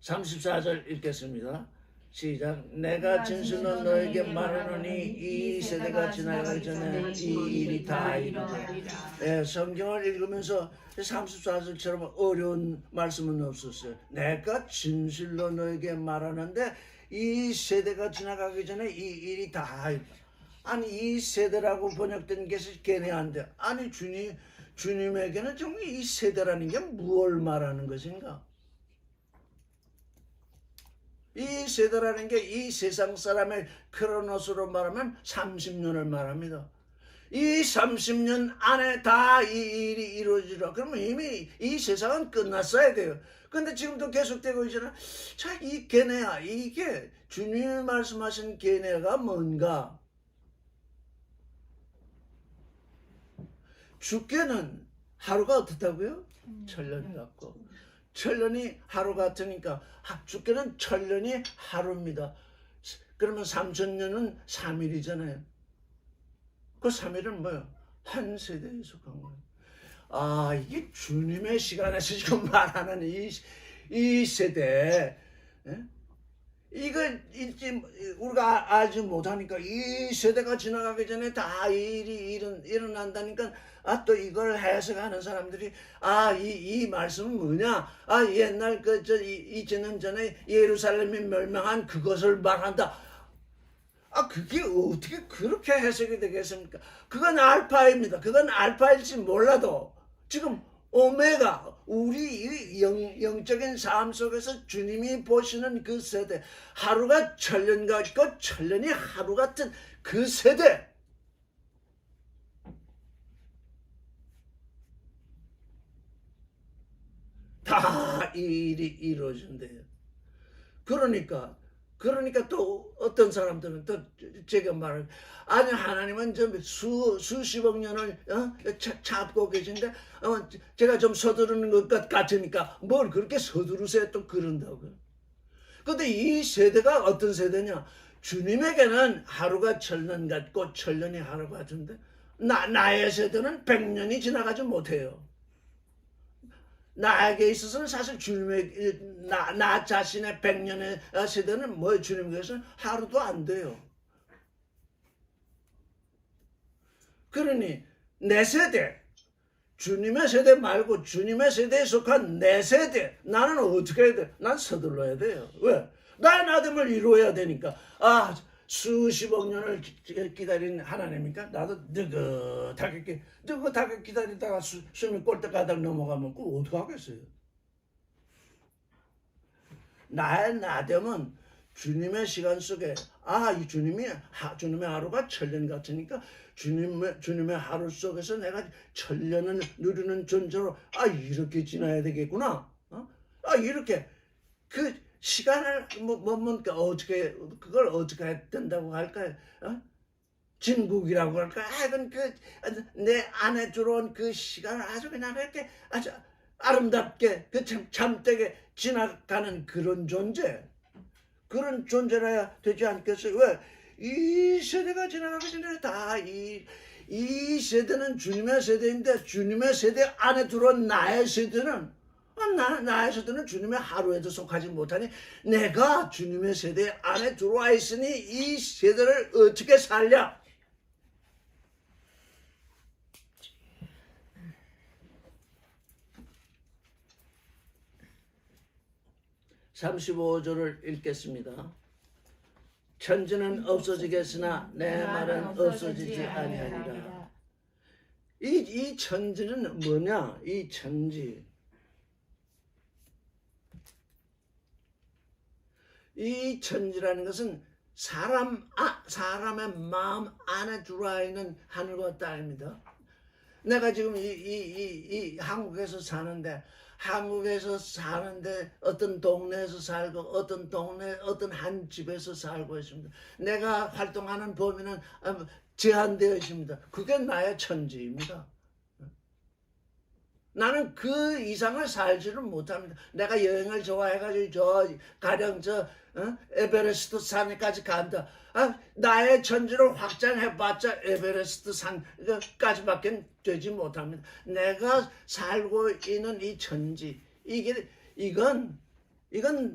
34절 읽겠습니다. 시작. 내가 진실로 너에게 말하노니 이 세대가 지나가기 전에 이 일이 다 이루리라. 성경을 읽으면서 34절처럼 어려운 말씀은 없었어요. 내가 진실로 너에게 말하는데 이 세대가 지나가기 전에 이 일이 다 이루리라. 아니 이 세대라고 번역된 것이 괜히한데 아니 주님에게는 정말 이 세대라는 게 무엇을 말하는 것인가? 이 세대라는 게 이 세상 사람의 크로노스로 말하면 30년을 말합니다. 이 30년 안에 다 이 일이 이루어지라. 그러면 이미 이 세상은 끝났어야 돼요. 근데 지금도 계속되고 있잖아. 자, 이 게네아, 이게 주님이 말씀하신 게네아가 뭔가? 죽게는 하루가 어떻다고요? 천년 같고. 천년이 하루 같으니까 죽게는 천년이 하루입니다. 그러면 3천년은 3일이잖아요. 그 3일은 뭐예요? 한 세대에 속한 거예요. 아, 이게 주님의 시간에서 지금 말하는 이 세대, 예? 이걸 우리가 알지 못하니까 이 세대가 지나가기 전에 다 일이 일어난다니까 또 이걸 해석하는 사람들이 이 말씀은 뭐냐? 옛날 2000년 전에 예루살렘이 멸망한 그것을 말한다. 그게 어떻게 그렇게 해석이 되겠습니까? 그건 알파입니다. 그건 알파일지 몰라도 지금 오메가, 우리 영적인 삶 속에서 주님이 보시는 그 세대, 하루가 천년 같고 천년이 하루 같은 그 세대, 다 일이 이루어진대요. 그러니까 또 어떤 사람들은 또 제가 말을 아니 하나님은 좀 수십억 년을 잡고 계신데 제가 좀 서두르는 것 같으니까 뭘 그렇게 서두르세요 또 그런다고요. 근데 이 세대가 어떤 세대냐? 주님에게는 하루가 천년 같고 천년이 하루 같은데 나의 세대는 100년이 지나가지 못해요. 나에게 있어서는 사실 주님의 나 자신의 100년의 세대는 뭐 주님께서는 하루도 안 돼요. 그러니 내 세대, 주님의 세대 말고 주님의 세대에 속한 내 세대, 나는 어떻게 해야 돼? 난 서둘러야 돼요. 왜? 나의 나됨을 이루어야 되니까. 수십억 년을 기다린 하나님이니까 나도 느긋하게 기다리다가 숨이 꼴딱가닥 넘어가면 그거 어떡하겠어요? 나의 나됨은 주님의 시간 속에 이 주님의 하루가 천년 같으니까 주님의 하루 속에서 내가 천년을 누리는 존재로 이렇게 지나야 되겠구나. 이렇게 그 시간을 어떻게 그걸 어떻게 해야 된다고 할까요? 진국이라고 할까? 하여간 내 안에 들어온 그 시간을 아주 그냥 이렇게 아주 아름답게 참되게 지나가는 그런 존재라야 되지 않겠어요? 왜? 이 세대가 지나가기 전에 다 이 세대는 주님의 세대인데 주님의 세대 안에 들어온 나의 세대는 나의 세대는 주님의 하루에도 속하지 못하니 내가 주님의 세대 안에 들어와 있으니 이 세대를 어떻게 살랴? (35절을) 읽겠습니다. 천지는 없어지겠으나 내 말은 없어지지 아니하리라. 이 천지는 뭐냐? 이 천지, 이 천지라는 것은 사람의 마음 안에 들어와 있는 하늘과 땅입니다. 내가 지금 이 한국에서 사는데 어떤 동네에서 살고 어떤 한 집에서 살고 있습니다. 내가 활동하는 범위는 제한되어 있습니다. 그게 나의 천지입니다. 나는 그 이상을 살지를 못합니다. 내가 여행을 좋아해가지고 가령 에베레스트 산까지 간다. 나의 천지를 확장해봤자 에베레스트 산까지밖에 되지 못합니다. 내가 살고 있는 이 천지, 이건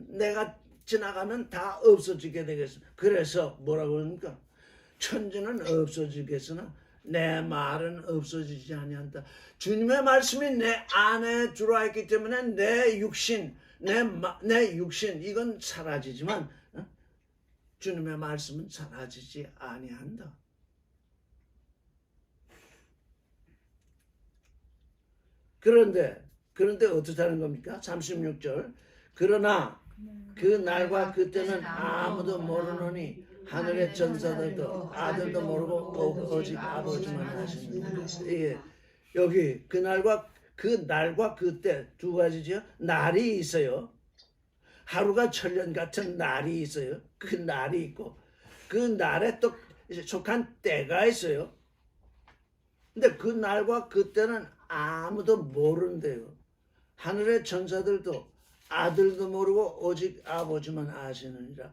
내가 지나가면 다 없어지게 되겠습니다. 그래서 뭐라고 합니까? 천지는 없어지겠으나 내 말은 없어지지 아니한다. 주님의 말씀이 내 안에 들어와 있기 때문에 내 육신 이건 사라지지만 주님의 말씀은 사라지지 아니한다. 그런데 어떻다는 겁니까? 36절. 그러나 그 날과 그때는 아무도 모르노니 하늘의 전사들도 아들도 모르고 오직 아버지만 아시느니라. 예, 여기 그 날과 그때 두 가지죠. 날이 있어요. 하루가 천년 같은 날이 있어요. 그 날이 있고 그 날에 또 속한 때가 있어요. 근데 그 날과 그때는 아무도 모른대요. 하늘의 천사들도 아들도 모르고 오직 아버지만 아시느니라.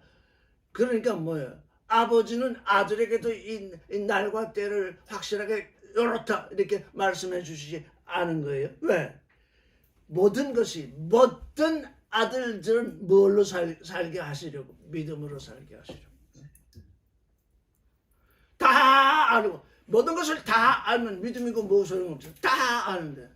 그러니까 뭐예요? 아버지는 아들에게도 이 날과 때를 확실하게 이렇다 이렇게 말씀해 주시지 않은 거예요. 왜? 모든 아들들은 뭘로 살게 하시려고? 믿음으로 살게 하시려고. 다 알고 모든 것을 다 알면 믿음이고 뭐 소용없죠. 다 아는데.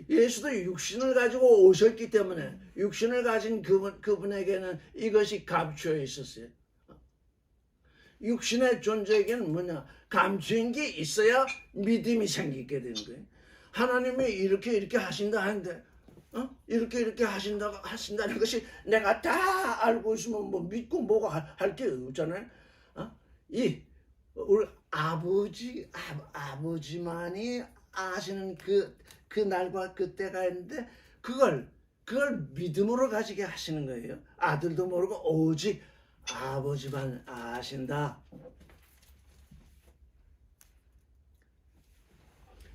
예수도 육신을 가지고 오셨기 때문에 육신을 가진 그분에게는 이것이 감추어 있었어요. 육신의 존재에게는 뭐냐? 감추인 게 있어야 믿음이 생기게 되는 거예요. 하나님이 이렇게 하신다 하는데 이렇게 하신다는 것이 내가 다 알고 있으면 뭐 믿고 뭐가 할 게 없잖아요. 우리 아버지만이 아시는 그 날과 그 때가 있는데 그걸 믿음으로 가지게 하시는 거예요. 아들도 모르고 오직 아버지만 아신다.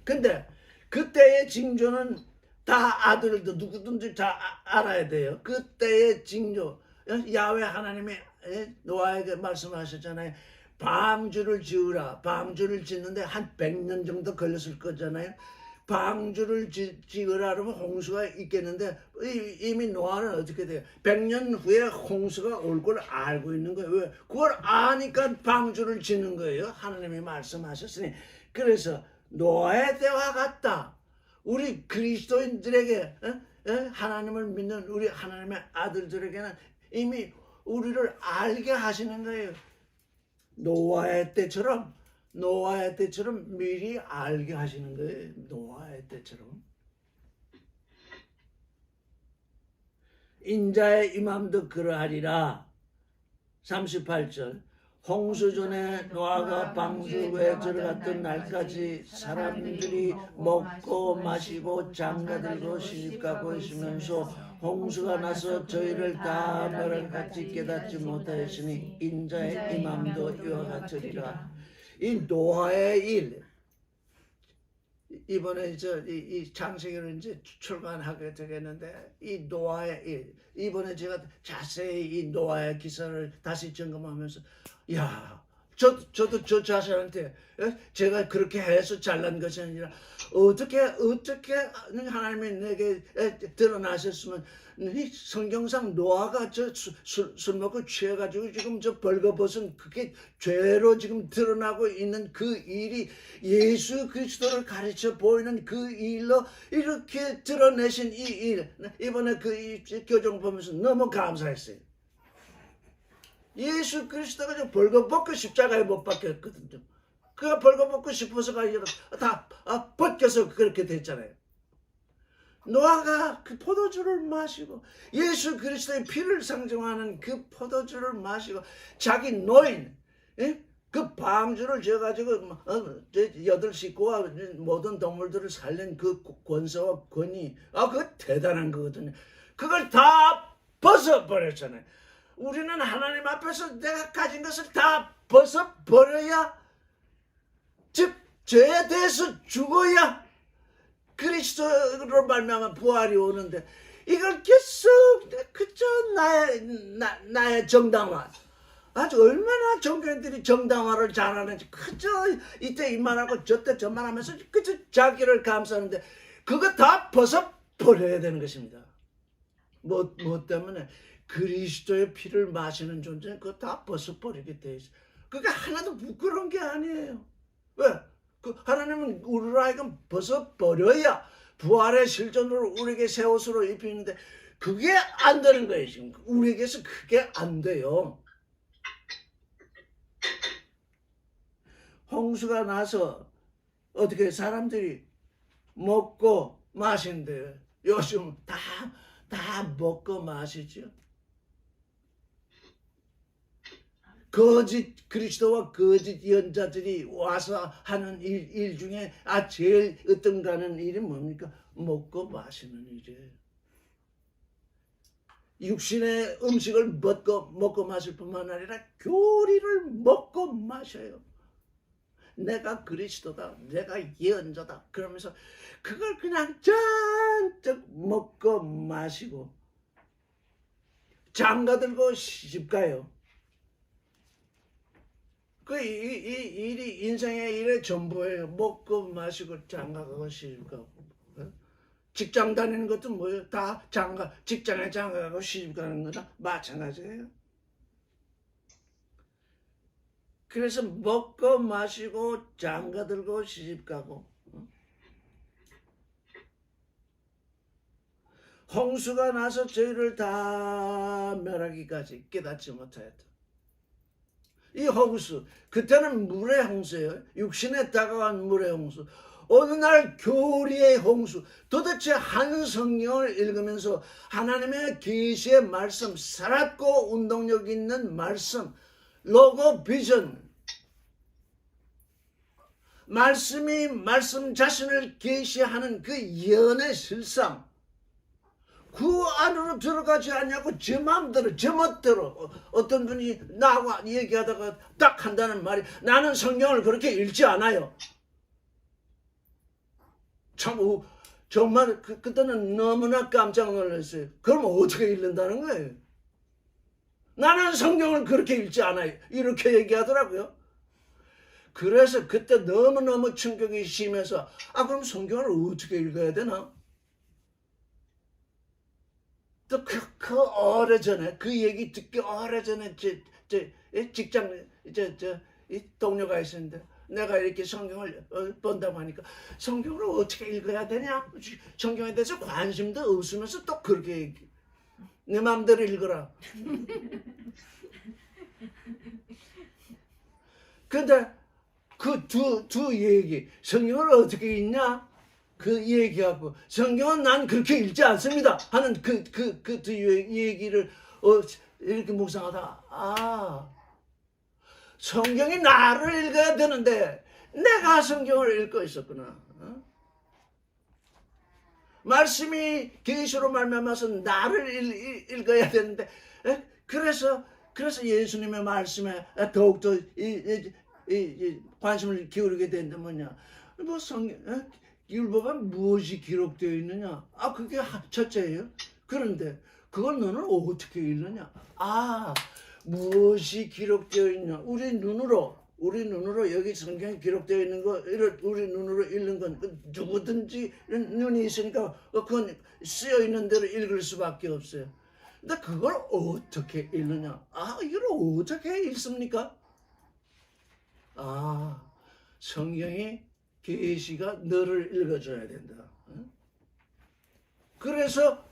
근데 그때의 징조는 다 아들도 누구든지 다 알아야 돼요. 그때의 징조, 야훼 하나님이 노아에게 말씀하셨잖아요. 방주를 지으라. 방주를 짓는데 한 100년 정도 걸렸을 거잖아요. 방주를 지으라 그러면 홍수가 있겠는데 이미 노아는 어떻게 돼요? 100년 후에 홍수가 올 걸 알고 있는 거예요. 왜? 그걸 아니까 방주를 짓는 거예요. 하나님이 말씀하셨으니. 그래서 노아의 때와 같다. 우리 그리스도인들에게 하나님을 믿는 우리 하나님의 아들들에게는 이미 우리를 알게 하시는 거예요. 노아의 때처럼 미리 알게 하시는 거예요. 노아의 때처럼. 인자의 임함도 그러하리라. 38절. 홍수 전에 노아가 방주에 들어갔던 날까지 사람들이 먹고 마시고 장가들고 시집가고 있으면서 홍수가 나서 저희를 다 멸할같이 깨닫지 못하였으니 인자의 임함도 이와 같으리라. 이 노아의 일, 이번에 이 창세기를 이제 출간하게 되겠는데 이 노아의 일, 이번에 제가 자세히 이 노아의 기사를 다시 점검하면서 저도 저 자신한테 제가 그렇게 해서 잘난 것이 아니라 어떻게 하나님이 내게 드러나셨으면 이 성경상 노아가 술 먹고 취해가지고 지금 저 벌거벗은 그게 죄로 지금 드러나고 있는 그 일이 예수 그리스도를 가르쳐 보이는 그 일로 이렇게 드러내신 이 일, 이번에 그 교정 보면서 너무 감사했어요. 예수 그리스도가 벌거벗고 십자가에 못 박혔거든요. 그가 벌거벗고 싶어서가 아니라 다 벗겨서 그렇게 됐잖아요. 노아가 그 포도주를 마시고 예수 그리스도의 피를 상징하는 그 포도주를 마시고 자기 노인 그 방주를 지어가지고 8식구와 모든 동물들을 살린 그 권세와 권위 그거 대단한 거거든요. 그걸 다 벗어버렸잖아요. 우리는 하나님 앞에서 내가 가진 것을 다 벗어버려야, 즉 죄에 대해서 죽어야 그리스도로 말미암아 부활이 오는데 이걸 계속 그저 나의 정당화, 아주 얼마나 종교인들이 정당화를 잘하는지 그저 이때 이만하고 저때 저만 하면서 그저 자기를 감싸는데 그거 다 벗어버려야 되는 것입니다. 뭐 때문에? 그리스도의 피를 마시는 존재는 그거 다 벗어버리게 돼 있어요. 그게 하나도 부끄러운 게 아니에요. 왜? 그 하나님은 우리를 하여금 벗어버려야 부활의 실존으로 우리에게 새 옷으로 입히는데 그게 안 되는 거예요. 지금 우리에게서 그게 안 돼요. 홍수가 나서 어떻게 사람들이 먹고 마신대요. 요즘 다 다 먹고 마시죠. 거짓 그리스도와 거짓 예언자들이 와서 하는 일 중에 제일 으뜸가는 일이 뭡니까? 먹고 마시는 일이에요. 육신의 음식을 먹고 마실 뿐만 아니라 교리를 먹고 마셔요. 내가 그리스도다, 내가 예언자다 그러면서 그걸 그냥 잔뜩 먹고 마시고 장가들고 시집가요. 그 일이 인생의 일의 전부예요. 먹고 마시고 장가가고 시집가고. 직장 다니는 것도 뭐예요? 다 직장에 장가가고 시집가는 거나 마찬가지예요. 그래서 먹고 마시고 장가들고 시집가고. 홍수가 나서 저희를 다 멸하기까지 깨닫지 못하였다. 이 홍수, 그때는 물의 홍수예요. 육신에 다가간 물의 홍수. 어느 날 교리의 홍수. 도대체 한 성경을 읽으면서 하나님의 계시의 말씀, 살았고 운동력 있는 말씀, 로고 비전, 말씀이 말씀 자신을 계시하는 그 예언의 실상, 그 안으로 들어가지 않냐고 제 마음대로 제 멋대로 어떤 분이 나하고 얘기하다가 딱 한다는 말이 나는 성경을 그렇게 읽지 않아요. 참 정말 그때는 너무나 깜짝 놀랐어요. 그럼 어떻게 읽는다는 거예요? 나는 성경을 그렇게 읽지 않아요. 이렇게 얘기하더라고요. 그래서 그때 너무너무 충격이 심해서 그럼 성경을 어떻게 읽어야 되나? 또 그 오래전에 그 얘기 듣기 오래전에 직장 이 동료가 있었는데 내가 이렇게 성경을 본다고 하니까 성경을 어떻게 읽어야 되냐? 성경에 대해서 관심도 없으면서 또 그렇게 얘기. 내 마음대로 읽어라. 근데 그 두 얘기 성경을 어떻게 읽냐? 그 얘기하고 성경은 난 그렇게 읽지 않습니다 하는 그 두 얘기를 이렇게 묵상하다 성경이 나를 읽어야 되는데 내가 성경을 읽고 있었구나. 말씀이 계시로 말미암아서 나를 읽어야 되는데 그래서 예수님의 말씀에 더욱더 관심을 기울이게 된다. 뭐냐? 뭐 성경 율법에 무엇이 기록되어 있느냐? 그게 첫째예요. 그런데 그걸 너는 어떻게 읽느냐? 무엇이 기록되어 있냐? 우리 눈으로 여기 성경에 기록되어 있는 거, 우리 눈으로 읽는 건 누구든지 눈이 있으니까 그건 쓰여 있는 대로 읽을 수밖에 없어요. 근데 그걸 어떻게 읽느냐? 이걸 어떻게 읽습니까? 성경이 계시가 너를 읽어줘야 된다. 그래서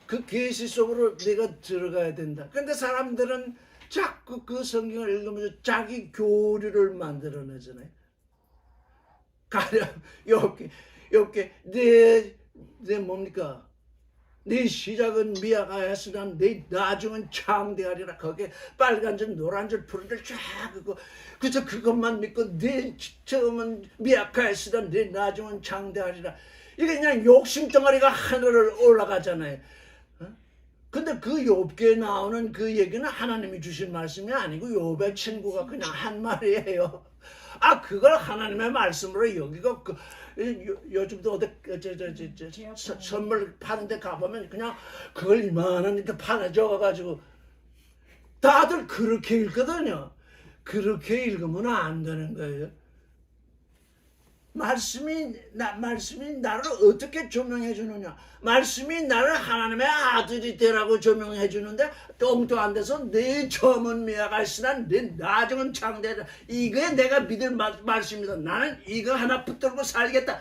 그 계시 속으로 내가 들어가야 된다. 근데 사람들은 자꾸 그 성경을 읽으면서 자기 교리를 만들어내잖아요. 가령 이렇게 내 뭡니까? 네 시작은 미약하였으나 네 나중은 창대하리라. 거기에 빨간 줄 노란 줄 푸른 줄 쫙 그저 그것만 믿고 네 처음은 미약하였으나 네 나중은 창대하리라. 이게 그냥 욕심 덩어리가 하늘을 올라가잖아요. 근데 그 욥기에 나오는 그 얘기는 하나님이 주신 말씀이 아니고 욥의 친구가 그냥 한 말이에요. 그걸 하나님의 말씀으로 여기고 요즘도 어디 선물 파는 데 가보면 그냥 그걸 이만한 이렇게 판에 적어가지고 다들 그렇게 읽거든요. 그렇게 읽으면 안 되는 거예요. 말씀이 나를 어떻게 조명해 주느냐? 말씀이 나를 하나님의 아들이 되라고 조명해 주는데 엉뚱한 데서 내 처음은 미약하시나 내 나중은 창대하다. 이게 내가 믿을 말씀이다. 나는 이거 하나 붙들고 살겠다.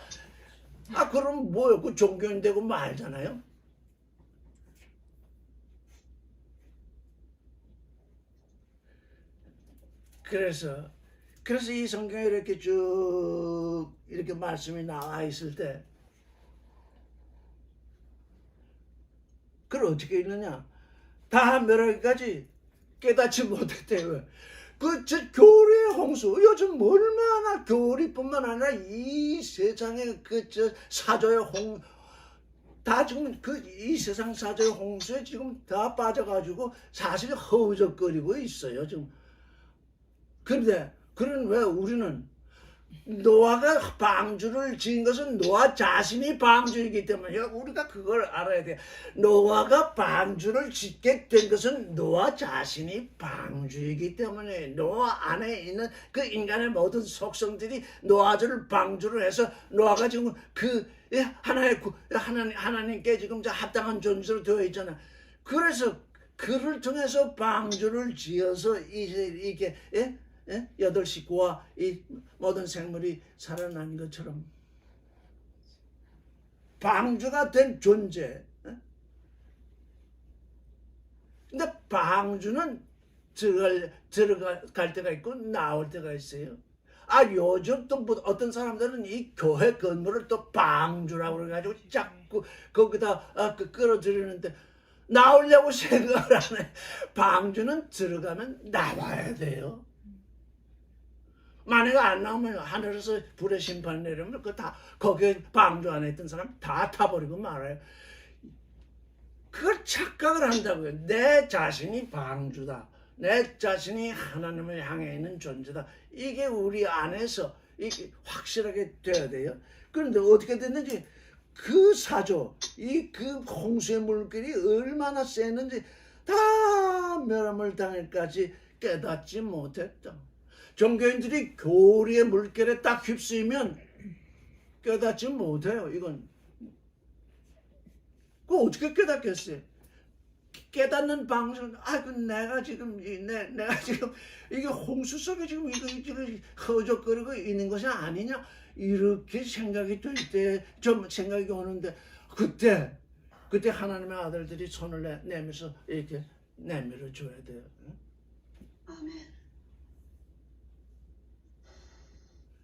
그럼 뭐요? 그 종교인 되고 말잖아요. 그래서 이 성경에 이렇게 쭉 이렇게 말씀이 나와 있을 때 그걸 어떻게 읽느냐? 다 멸하기까지 깨닫지 못했대요. 저 교리의 홍수, 요즘 얼마나 교리뿐만 아니라 이 세상의 저 사조의 다 지금 이 세상 사조의 홍수에 지금 다 빠져가지고 사실 허우적거리고 있어요 지금. 그런데 그런 왜 우리는 노아가 방주를 지은 것은 노아 자신이 방주이기 때문에 우리가 그걸 알아야 돼. 노아가 방주를 짓게 된 것은 노아 자신이 방주이기 때문에 노아 안에 있는 그 인간의 모든 속성들이 노아를 방주를 해서 노아가 지금 그 하나님께 지금 합당한 존재로 되어 있잖아. 그래서 그를 통해서 방주를 지어서 이게 여덟 식구와 이 모든 생물이 살아난 것처럼 방주가 된 존재. 근데 방주는 들어갈 때가 있고 나올 때가 있어요. 요즘 또 어떤 사람들은 이 교회 건물을 또 방주라고 그래가지고 자꾸 거기다 끌어들이는데 나오려고 생각을 안 해. 방주는 들어가면 나와야 돼요. 만약에 안 나오면 하늘에서 불의 심판 내리면 거기 방주 안에 있던 사람 다 타버리고 말아요. 그걸 착각을 한다고요. 내 자신이 방주다. 내 자신이 하나님을 향해 있는 존재다. 이게 우리 안에서 이게 확실하게 돼야 돼요. 그런데 어떻게 됐는지 그 사조, 그 홍수의 물길이 얼마나 셌는지 다 멸함을 당할까지 깨닫지 못했다. 종교인들이 교리의 물결에 딱 휩쓰이면 깨닫지 못해요. 이건 그거 어떻게 깨닫겠어요? 깨닫는 방식은 내가 지금 내가 지금 이게 홍수 속에 지금 이거 허적거리고 있는 것이 아니냐 이렇게 생각이 들 때 좀 생각이 오는데 그때 하나님의 아들들이 손을 내면서 이렇게 내밀어 줘야 돼요. 아멘.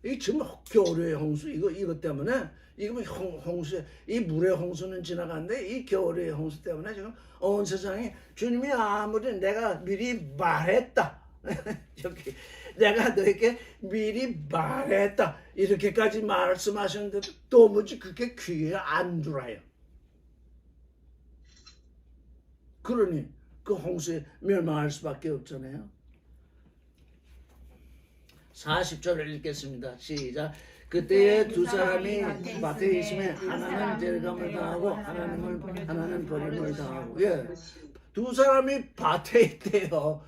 이 지금 겨울의 홍수 이것 때문에 이거 홍수 이 물의 홍수는 지나갔는데 이 겨울의 홍수 때문에 지금 온 세상에 주님이 아무리 내가 미리 말했다 여기 내가 너에게 미리 말했다 이렇게까지 말씀하셨는데도 도무지 그게 귀에 안 들어요. 그러니 그 홍수에 멸망할 수밖에 없잖아요. 40절을 읽겠습니다. 시작. 그때에 두 사람이 밭에 있음에 하나는 데려감을 당하고 하나는 버림을 당하고. 예, 두 사람이 밭에 있대요.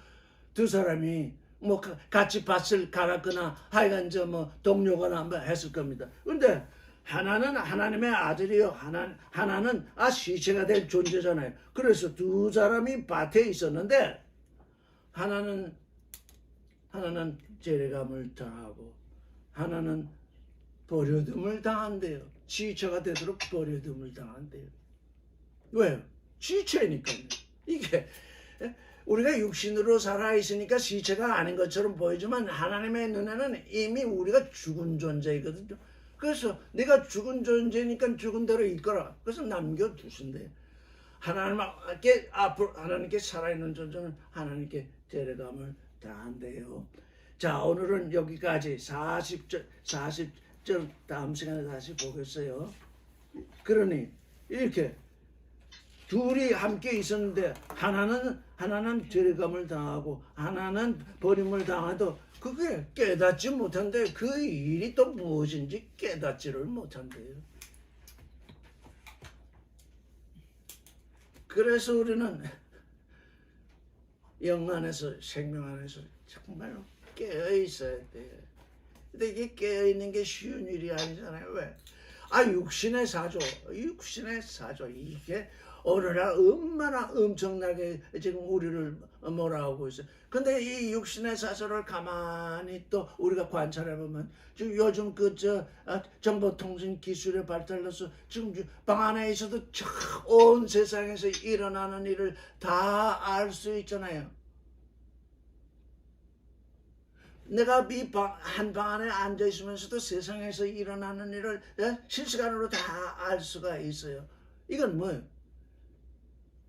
두 사람이 뭐 같이 밭을 갈았거나 하여간 동료거나 했을 겁니다. 그런데 하나는 하나님의 아들이요, 하나는 시체가 될 존재잖아요. 그래서 두 사람이 밭에 있었는데 하나는 제레감을 당하고 하나는 버려둠을 당한대요. 시체가 되도록 버려둠을 당한대요. 왜요? 시체니까요. 이게 우리가 육신으로 살아있으니까 시체가 아닌 것처럼 보이지만 하나님의 눈에는 이미 우리가 죽은 존재이거든요. 그래서 내가 죽은 존재니까 죽은 대로 있거라. 그래서 남겨두신대요. 하나님께 살아있는 존재는 하나님께 제레감을 당한대요. 자, 오늘은 여기까지 40절 다음 시간에 다시 보겠어요. 그러니 이렇게 둘이 함께 있었는데 하나는 죄감을 당하고 하나는 버림을 당해도 그게 깨닫지 못한대. 그 일이 또 무엇인지 깨닫지를 못한대요. 그래서 우리는 영 안에서 생명 안에서 정말로 깨어 있어야 돼요. 근데 이게 깨어 있는 게 쉬운 일이 아니잖아요. 왜? 육신의 사조 이게 오늘날 얼마나 엄청나게 지금 우리를 몰아오고 있어요. 근데 이 육신의 사조를 가만히 또 우리가 관찰해 보면 지금 요즘 정보통신 기술의 발달로서 지금 방 안에 있어도 온 세상에서 일어나는 일을 다 알 수 있잖아요. 내가 한 방 안에 앉아 있으면서도 세상에서 일어나는 일을 실시간으로 다 알 수가 있어요. 이건 뭐예요?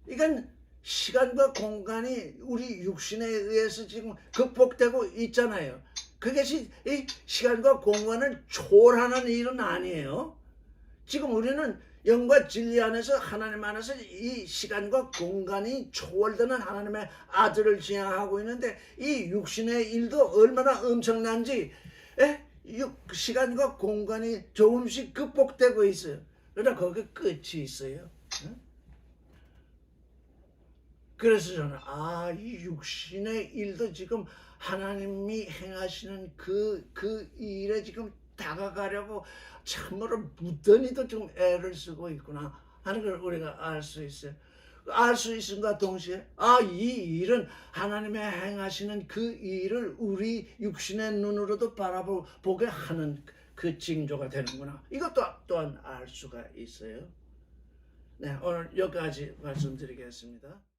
이건 시간과 공간이 우리 육신에 의해서 지금 극복되고 있잖아요. 그것이 이 시간과 공간을 초월하는 일은 아니에요. 지금 우리는 영과 진리 안에서 하나님 안에서 이 시간과 공간이 초월되는 하나님의 아들을 지향하고 있는데 이 육신의 일도 얼마나 엄청난지 시간과 공간이 조금씩 극복되고 있어요. 그러나 거기 끝이 있어요. 그래서 저는 이 육신의 일도 지금 하나님이 행하시는 그 일에 지금 다가가려고 참으로 무던히도 좀 애를 쓰고 있구나 하는 걸 우리가 알 수 있어요. 알 수 있음과 동시에 이 일은 하나님의 행하시는 그 일을 우리 육신의 눈으로도 바라보게 하는 그 징조가 되는구나. 이것도 또한 알 수가 있어요. 네, 오늘 여기까지 말씀드리겠습니다.